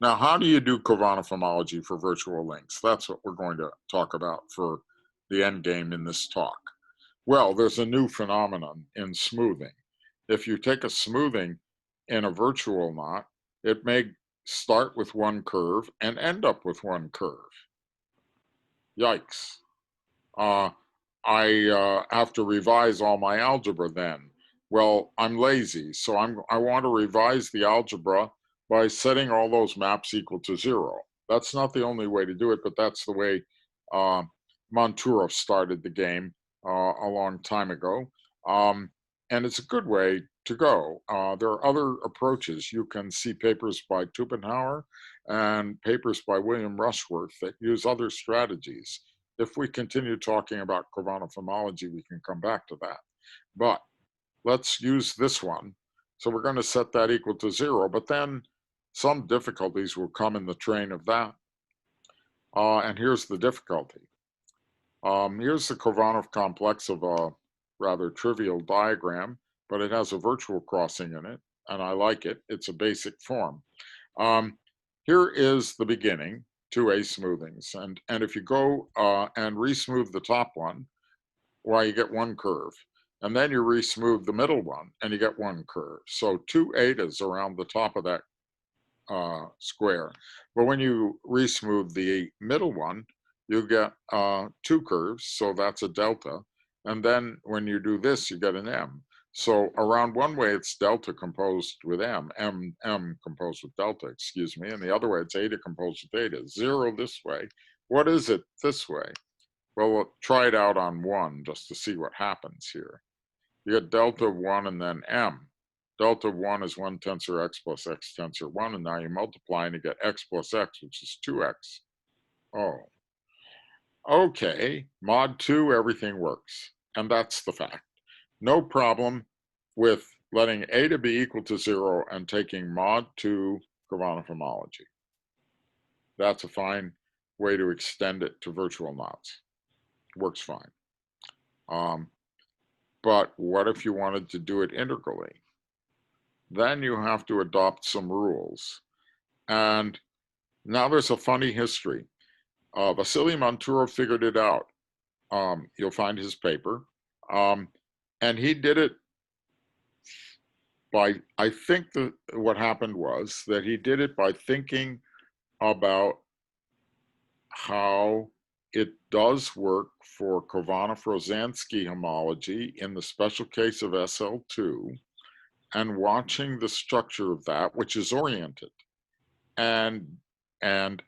Speaker 1: Now, how do you do Khovanov homology for virtual links? That's what we're going to talk about for the end game in this talk. Well, there's a new phenomenon in smoothing. If you take a smoothing in a virtual knot, it may start with one curve and end up with one curve. Yikes. I have to revise all my algebra then. Well, I'm lazy, so I want to revise the algebra by setting all those maps equal to 0. That's not the only way to do it, but that's the way Monturov started the game a long time ago. And it's a good way to go. There are other approaches. You can see papers by Tupenhauer and papers by William Rushworth that use other strategies. If we continue talking about Khovanov homology, we can come back to that. But let's use this one. So we're going to set that equal to 0, but then some difficulties will come in the train of that. And here's the difficulty. Here's the Khovanov complex of a rather trivial diagram, but it has a virtual crossing in it, and I like it. It's a basic form. Here is the beginning, 2A smoothings. And if you go and re-smooth the top one, well, you get one curve. And then you re-smooth the middle one, and you get one curve. So 2 etas around the top of that square. But when you re-smooth the middle one, you get 2 curves, so that's a delta. And then when you do this, you get an M. So around one way, it's delta composed with M composed with delta, excuse me. And the other way, it's eta composed with eta. 0 this way. What is it this way? Well, we'll try it out on 1 just to see what happens here. You get delta of 1 and then M. Delta of 1 is 1 tensor x plus x tensor 1, and now you multiply and you get x plus x, which is 2x. Oh, okay, mod 2, everything works, and that's the fact. No problem with letting eta be equal to 0 and taking mod 2 Khovanov homology. That's a fine way to extend it to virtual knots. Works fine. But what if you wanted to do it integrally? Then you have to adopt some rules. And now there's a funny history. Vasily Monturo figured it out. You'll find his paper. And he did it by, I think that what happened was that he did it by thinking about how it does work for Khovanov-Rosansky homology in the special case of SL2, and watching the structure of that, which is oriented, and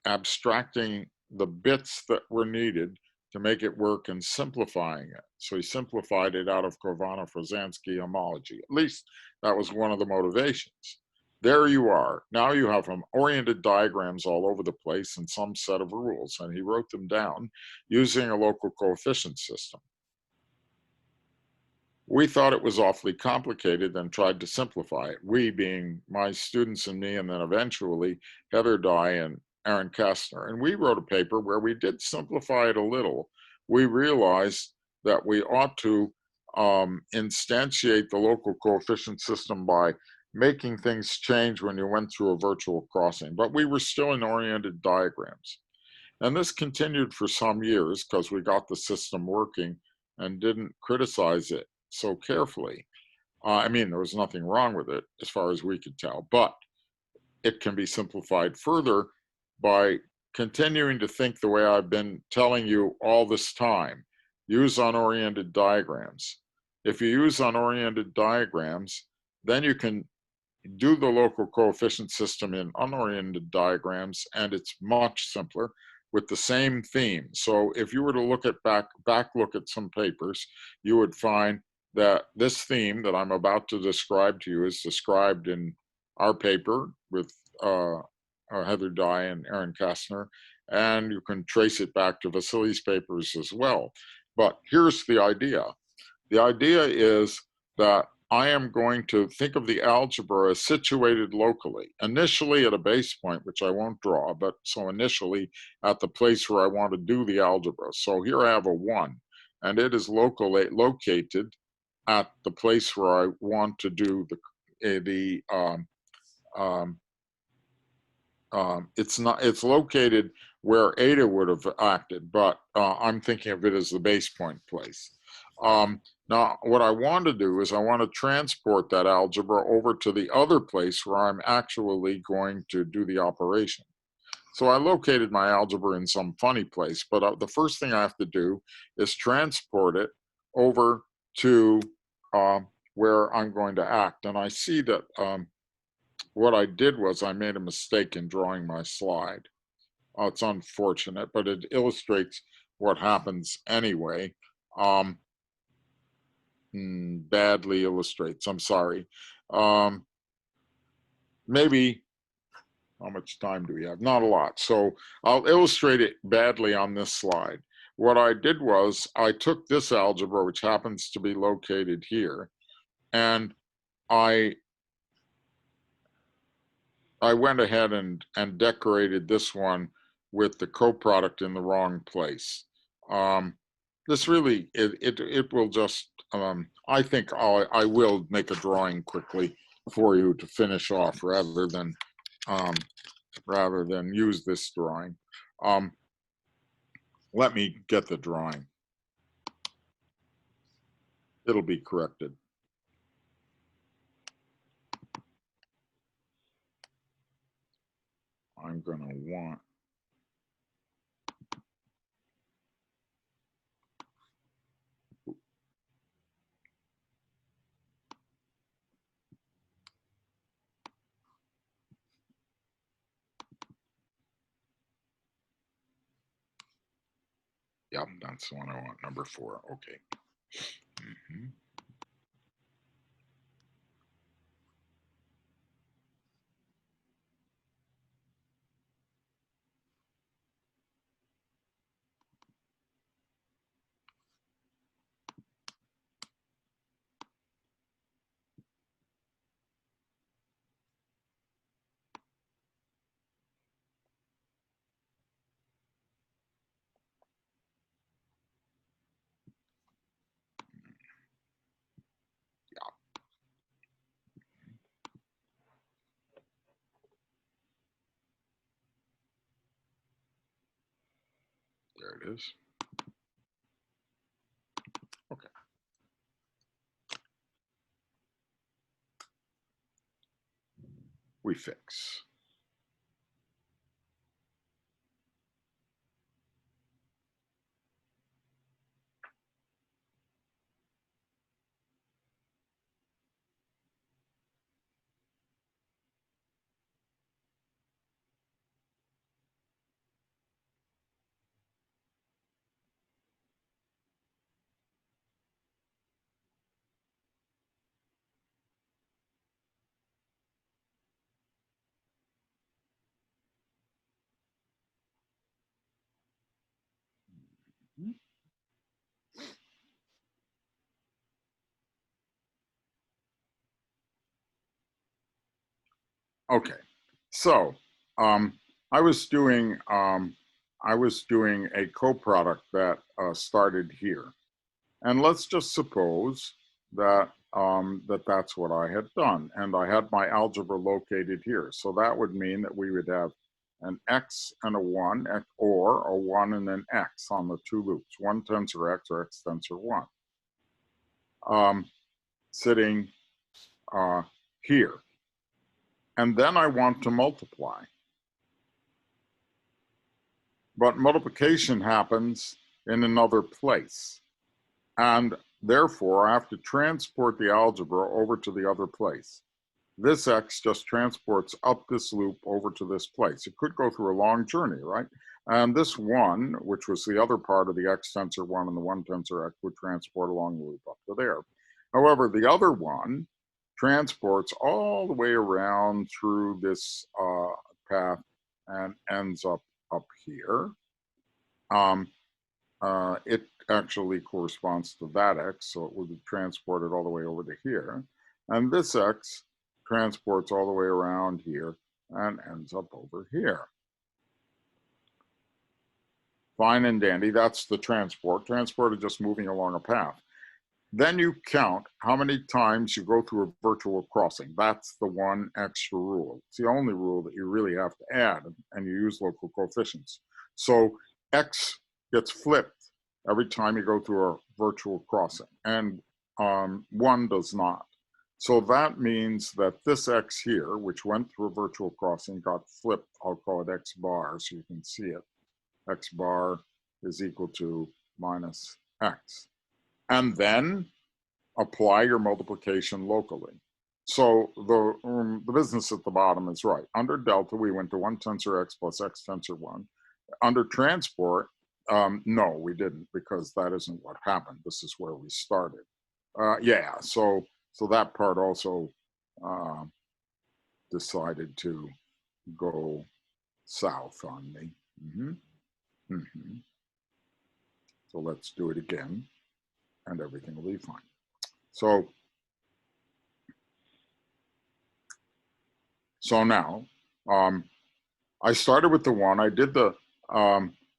Speaker 1: abstracting the bits that were needed to make it work and simplifying it. So he simplified it out of Khovanov-Rosansky homology. At least that was one of the motivations. There you are. Now you have oriented diagrams all over the place and some set of rules, and he wrote them down using a local coefficient system. We thought it was awfully complicated and tried to simplify it. We being my students and me, and then eventually Heather Dye and Aaron Kastner. And we wrote a paper where we did simplify it a little. We realized that we ought to instantiate the local coefficient system by making things change when you went through a virtual crossing. But we were still in oriented diagrams. And this continued for some years because we got the system working and didn't criticize it so carefully. I mean, there was nothing wrong with it as far as we could tell, but it can be simplified further by continuing to think the way I've been telling you all this time. Use unoriented diagrams. If you use unoriented diagrams, then you can do the local coefficient system in unoriented diagrams, and it's much simpler with the same theme. So if you were to look at back look at some papers, you would find that this theme that I'm about to describe to you is described in our paper with Heather Dye and Aaron Kastner, and you can trace it back to Vasily's papers as well. But here's the idea. The idea is that I am going to think of the algebra as situated locally, initially at a base point, which I won't draw, but so initially at the place where I want to do the algebra. So here I have a 1, and it is located at the place where I want to do it's located where eta would have acted, but I'm thinking of it as the base point place. Now, what I want to do is I want to transport that algebra over to the other place where I'm actually going to do the operation. So I located my algebra in some funny place, but the first thing I have to do is transport it over to where I'm going to act. And I see that what I did was I made a mistake in drawing my slide. It's unfortunate, but it illustrates what happens anyway. Badly illustrates, I'm sorry. Maybe, how much time do we have? Not a lot. So I'll illustrate it badly on this slide. What I did was I took this algebra, which happens to be located here, and I I went ahead and decorated this one with the coproduct in the wrong place. This really, it will just, I think I will make a drawing quickly for you to finish off rather than use this drawing. Let me get the drawing. It'll be corrected. I'm gonna want, yep, that's the one I want, number 4, okay. Mm-hmm. There it is. Okay. We fix. Okay, so I was doing a coproduct that started here, and let's just suppose that that's what I had done, and I had my algebra located here. So that would mean that we would have an x and a 1, or a 1 and an x on the 2 loops, 1 tensor x or x tensor 1, sitting here. And then I want to multiply. But multiplication happens in another place. And therefore, I have to transport the algebra over to the other place. This x just transports up this loop over to this place. It could go through a long journey, right? And this 1, which was the other part of the x tensor 1 and the 1 tensor x, would transport along the loop up to there. However, the other one transports all the way around through this path and ends up here. It actually corresponds to that x, so it would be transported all the way over to here. And this x transports all the way around here and ends up over here. Fine and dandy, that's the transport. Transport is just moving along a path. Then you count how many times you go through a virtual crossing. That's the one extra rule. It's the only rule that you really have to add, and you use local coefficients. So x gets flipped every time you go through a virtual crossing, and 1 does not. So that means that this x here, which went through a virtual crossing, got flipped. I'll call it x bar so you can see it. X bar is equal to minus x. And then apply your multiplication locally. So the business at the bottom is right. Under delta, we went to 1 tensor x plus x tensor 1. Under transport, no, we didn't, because that isn't what happened. This is where we started. Yeah, so that part also decided to go south on me. So let's do it again, and everything will be fine. So now I started with the 1. I did the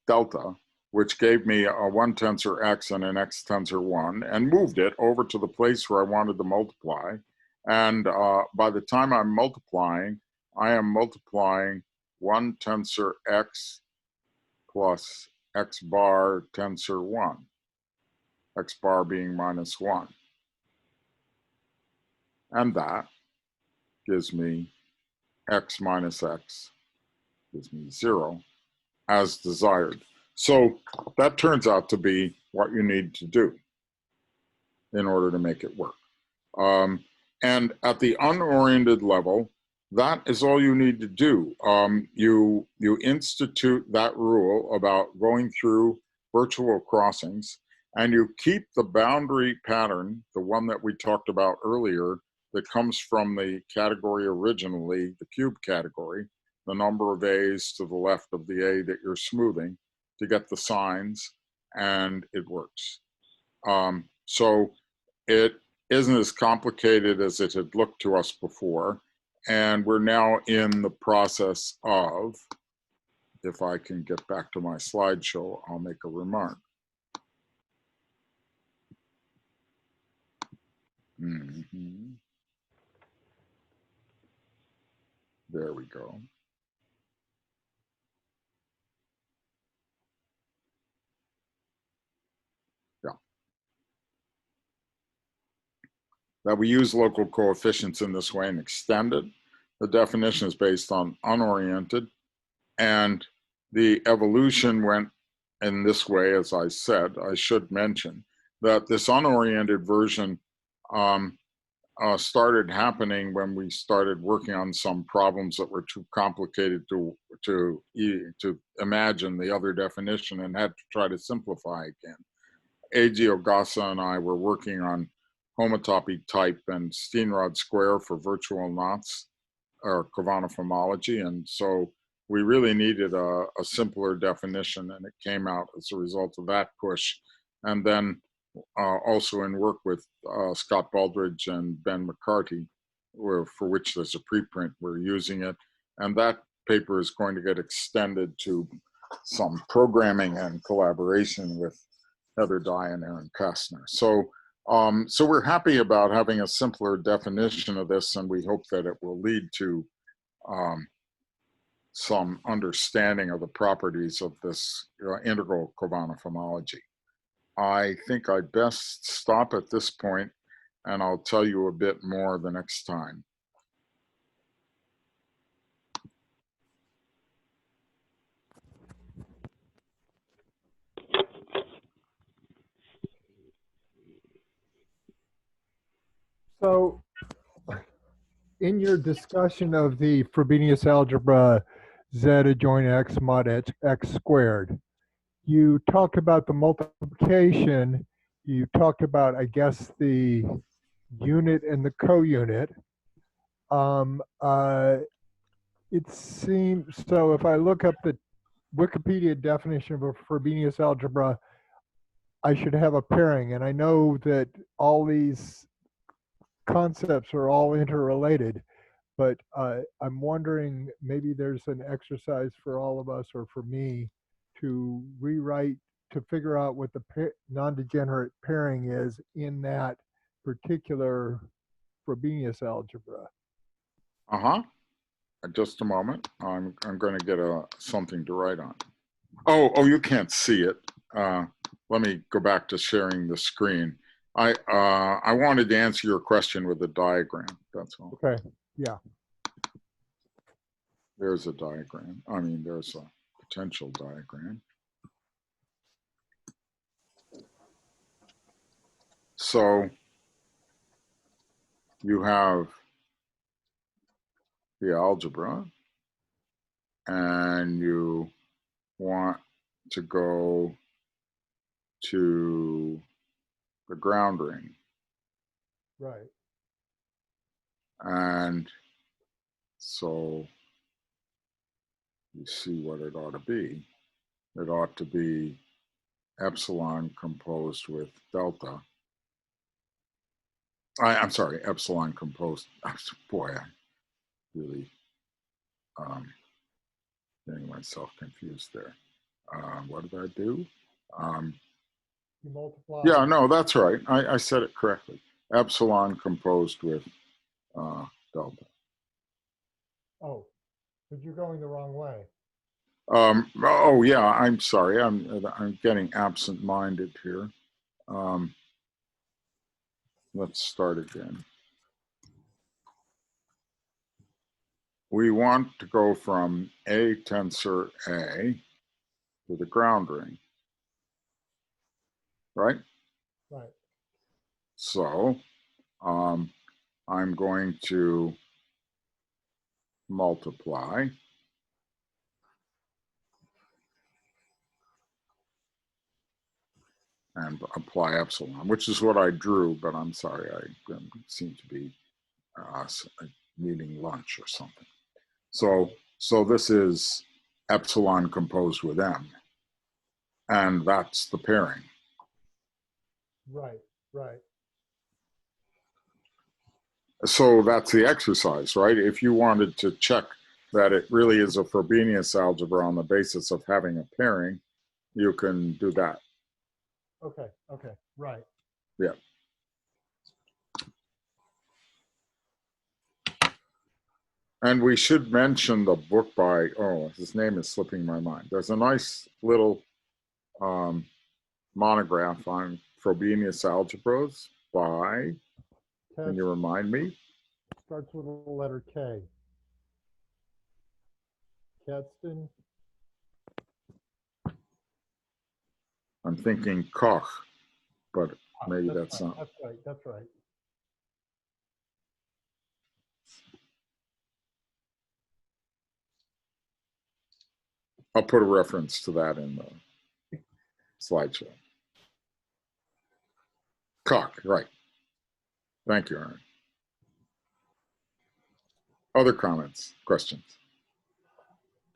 Speaker 1: delta, which gave me a 1 tensor x and an x tensor 1, and moved it over to the place where I wanted to multiply. And by the time I'm multiplying, I am multiplying 1 tensor x plus x bar tensor 1, x bar being minus 1. And that gives me x minus x, gives me 0, as desired. So that turns out to be what you need to do in order to make it work. And at the unoriented level, that is all you need to do. You institute that rule about going through virtual crossings, and you keep the boundary pattern, the one that we talked about earlier, that comes from the category originally, the cube category, the number of A's to the left of the A that you're smoothing to get the signs, and it works. So it isn't as complicated as it had looked to us before. And we're now in the process of, if I can get back to my slideshow, I'll make a remark. There we go. Yeah. That we use local coefficients in this way and extend it. The definition is based on unoriented, and the evolution went in this way. As I said, I should mention that this unoriented version started happening when we started working on some problems that were too complicated to imagine the other definition, and had to try to simplify again. A.G. Ogassa and I were working on homotopy type and Steenrod square for virtual knots, or Khovanov homology, and so we really needed a simpler definition, and it came out as a result of that push. And then also in work with Scott Baldridge and Ben McCarty, for which there's a preprint, we're using it. And that paper is going to get extended to some programming and collaboration with Heather Dye and Aaron Kastner. So we're happy about having a simpler definition of this, and we hope that it will lead to some understanding of the properties of this integral Khovanov homology. I think I'd best stop at this point, and I'll tell you a bit more the next time.
Speaker 4: So in your discussion of the Frobenius algebra Z adjoint X mod X squared, you talked about the multiplication, you talked about, I guess, the unit and the co-unit. It seems, so if I look up the Wikipedia definition of a Frobenius algebra, I should have a pairing, and I know that all these concepts are all interrelated, but I'm wondering, maybe there's an exercise for all of us, or for me, to rewrite, to figure out what the non-degenerate pairing is in that particular Frobenius algebra.
Speaker 1: Just a moment. I'm going to get something to write on. Oh, you can't see it. Let me go back to sharing the screen. I wanted to answer your question with a diagram. That's all.
Speaker 4: Okay. Yeah.
Speaker 1: There's a diagram. I mean, there's a potential diagram. So you have the algebra, and you want to go to the ground ring.
Speaker 4: Right.
Speaker 1: And so you see what it ought to be. It ought to be epsilon composed with delta. I'm sorry, epsilon composed, boy, I really Getting myself confused there. What did I do?
Speaker 4: You multiply.
Speaker 1: Yeah, no, that's right. I said it correctly. Epsilon composed with delta.
Speaker 4: Oh, but you're going the wrong way.
Speaker 1: Oh yeah, I'm sorry. I'm getting absent-minded here. Let's start again. We want to go from A tensor A to the ground ring, right?
Speaker 4: Right.
Speaker 1: So I'm going to multiply and apply epsilon, which is what I drew, but I'm sorry, I seem to be needing lunch or something. So this is epsilon composed with M, and that's the pairing.
Speaker 4: Right, right.
Speaker 1: So that's the exercise, right? If you wanted to check that it really is a Frobenius algebra on the basis of having a pairing, you can do that.
Speaker 4: Okay, okay, right.
Speaker 1: Yeah. And we should mention the book by, oh, his name is slipping my mind. There's a nice little monograph on Frobenius algebras by, can you remind me?
Speaker 4: Starts with the letter K. Katzton.
Speaker 1: I'm thinking Koch, but maybe that's
Speaker 4: right,
Speaker 1: not.
Speaker 4: That's right, that's right.
Speaker 1: I'll put a reference to that in the slideshow. Koch, right. Thank you, Aaron. Other comments, questions?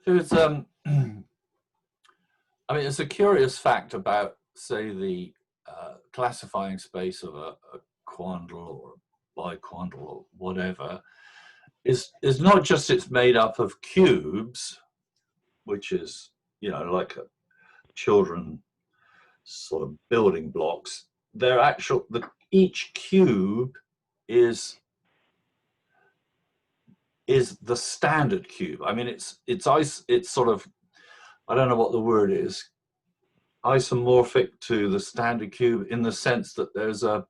Speaker 2: There's I mean, it's a curious fact about, say, the classifying space of a quandle or biquandle or whatever, is not just it's made up of cubes, which is, you know, like a children sort of building blocks. They're actual, each cube is the standard cube. I mean, it's sort of, I don't know what the word is, isomorphic to the standard cube in the sense that there's a,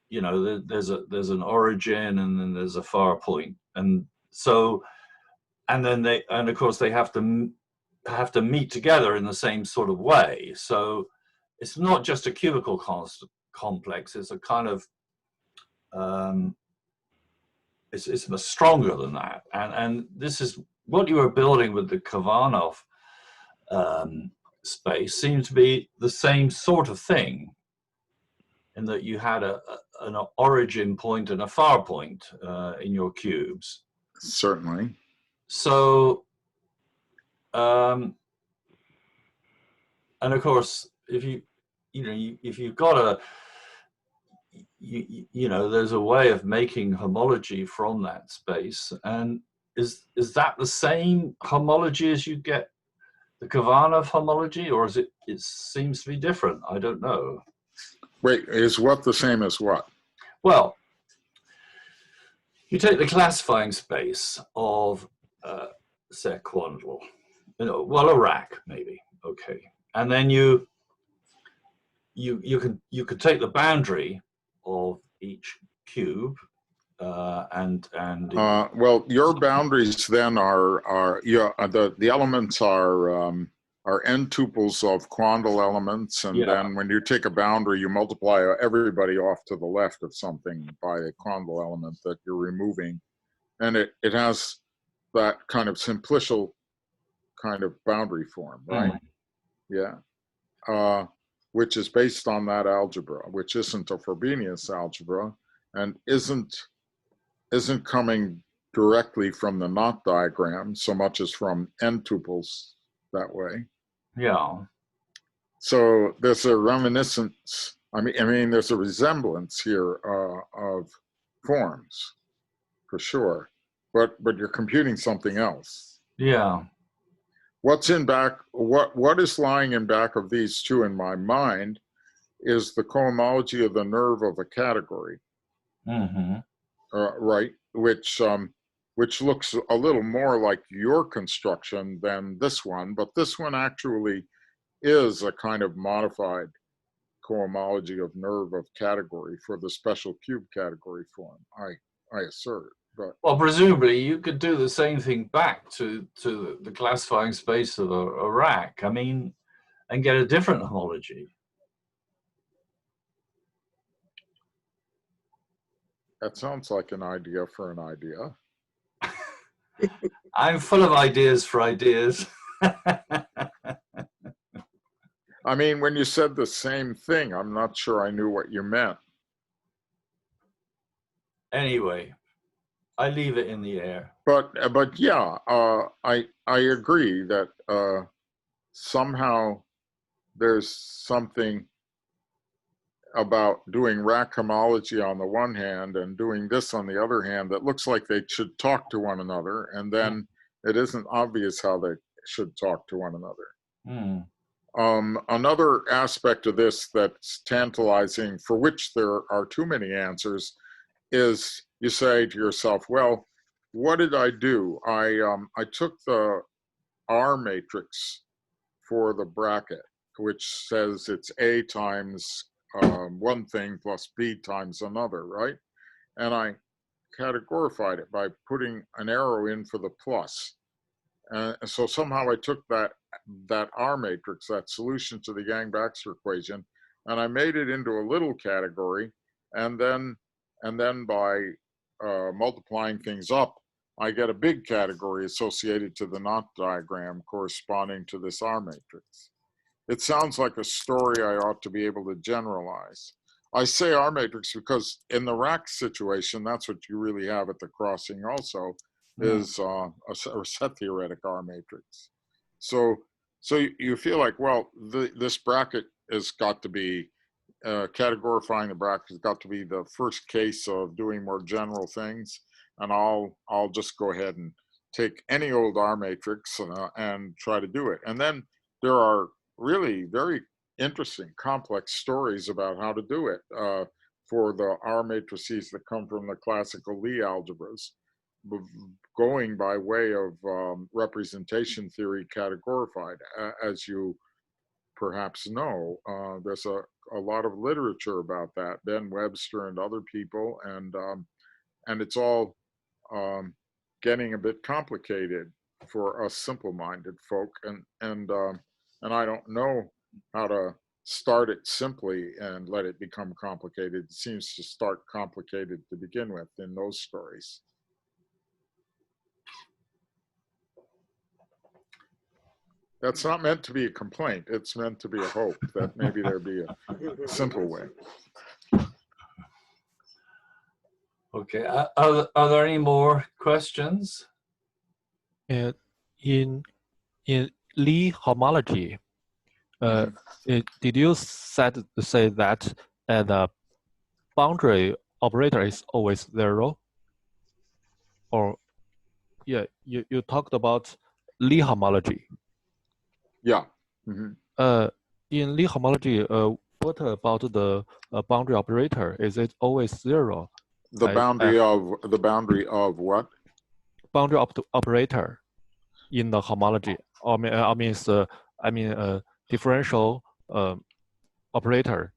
Speaker 2: you know, there's an origin and then there's a far point, and so, and then and of course they have to meet together in the same sort of way. So it's not just a cubical complex. It's a kind of it's much stronger than that, and this is what you were building with the Khovanov space. Seems to be the same sort of thing, in that you had an origin point and a far point in your cubes.
Speaker 1: Certainly.
Speaker 2: So, and of course, if if you've got a, you know, there's a way of making homology from that space, and is that the same homology as you get the Khovanov homology, or is it seems to be different? I don't know.
Speaker 1: Wait, is what the same as what?
Speaker 2: Well, you take the classifying space of say a quandle, you know, well, a rack maybe, okay, and then you could take the boundary of each cube and
Speaker 1: well, your boundaries then are yeah, the elements are n tuples of quandle elements, and then when you take a boundary, you multiply everybody off to the left of something by a quandle element that you're removing, and it has that kind of simplicial kind of boundary form, right? Yeah. Which is based on that algebra, which isn't a Frobenius algebra and isn't coming directly from the knot diagram so much as from n tuples that way.
Speaker 2: Yeah.
Speaker 1: So there's a reminiscence. I mean, there's a resemblance here of forms, for sure. but you're computing something else.
Speaker 2: Yeah.
Speaker 1: What's in back, what is lying in back of these two in my mind is the cohomology of the nerve of a category,
Speaker 2: Mm-hmm.
Speaker 1: right? Which looks a little more like your construction than this one, but this one actually is a kind of modified cohomology of nerve of category for the special cube category form, I assert. But
Speaker 2: Well, presumably you could do the same thing back to the classifying space of a rack. I mean, and get a different homology.
Speaker 1: that sounds like an idea for an idea.
Speaker 2: I'm full of ideas for ideas.
Speaker 1: I mean, when you said the same thing, I'm not sure I knew what you meant.
Speaker 2: Anyway, I leave it in the air.
Speaker 1: But yeah, I agree that somehow there's something about doing rack homology on the one hand and doing this on the other hand that looks like they should talk to one another, and then it isn't obvious how they should talk to one another.
Speaker 2: Mm.
Speaker 1: Another aspect of this that's tantalizing, for which there are too many answers, is you say to yourself, well, what did I do? I took the R matrix for the bracket, which says it's A times one thing plus B times another, right? And I categorified it by putting an arrow in for the plus. So somehow I took that R matrix, that solution to the Yang-Baxter equation, and I made it into a little category, and then by multiplying things up, I get a big category associated to the knot diagram corresponding to this R matrix. It sounds like a story I ought to be able to generalize. I say R matrix because in the rack situation, that's what you really have at the crossing also, is a set theoretic R matrix. So you feel like, well, this bracket has got to be, categorifying the bracket has got to be the first case of doing more general things, and I'll just go ahead and take any old R matrix and try to do it. And then there are really very interesting, complex stories about how to do it for the R matrices that come from the classical Lie algebras, going by way of representation theory categorified. As you perhaps know, there's a lot of literature about that, Ben Webster and other people, and it's all getting a bit complicated for us simple-minded folk, and I don't know how to start it simply and let it become complicated. It seems to start complicated to begin with in those stories. That's not meant to be a complaint. It's meant to be a hope that maybe there'd be a simple way.
Speaker 2: Okay. Are there any more questions?
Speaker 5: In Lie homology, did you say that the boundary operator is always zero? Or yeah, you talked about Lie homology.
Speaker 1: Yeah.
Speaker 5: In Lie homology, what about the boundary operator? Is it always zero?
Speaker 1: The boundary of what?
Speaker 5: Boundary operator in the homology. I mean differential operator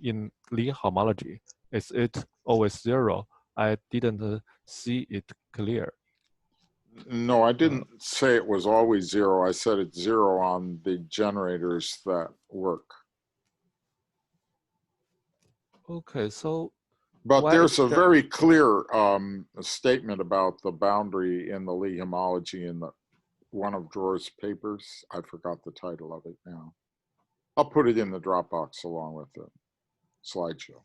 Speaker 5: in Lie homology. Is it always zero? I didn't see it clear.
Speaker 1: No, I didn't say it was always zero. I said it's zero on the generators that work.
Speaker 5: Okay, so.
Speaker 1: But there's a very clear statement about the boundary in the Lie homology in one of Dror's papers. I forgot the title of it now. I'll put it in the Dropbox along with the slideshow.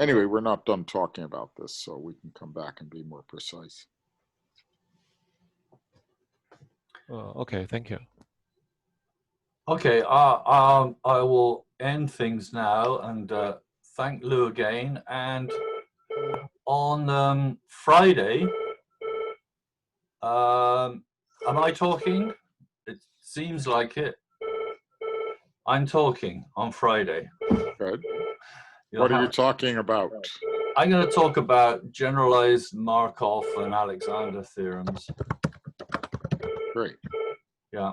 Speaker 1: Anyway, we're not done talking about this, so we can come back and be more precise.
Speaker 5: Okay, thank you.
Speaker 2: Okay, I will end things now and thank Lou again, and on Friday, am I talking? It seems like it. I'm talking on Friday.
Speaker 1: Good.
Speaker 2: You'll
Speaker 1: What are you
Speaker 2: have-
Speaker 1: talking about?
Speaker 2: I'm going to talk about generalized Markov and Alexander theorems.
Speaker 1: Great.
Speaker 2: Yeah.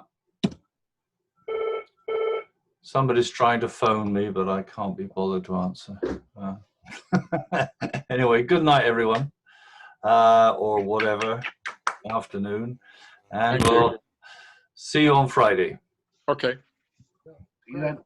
Speaker 2: Somebody's trying to phone me, but I can't be bothered to answer. Anyway, good night, everyone, or whatever, afternoon, and
Speaker 1: Thank you.
Speaker 2: we'll see you on Friday.
Speaker 1: Okay.
Speaker 6: See you then.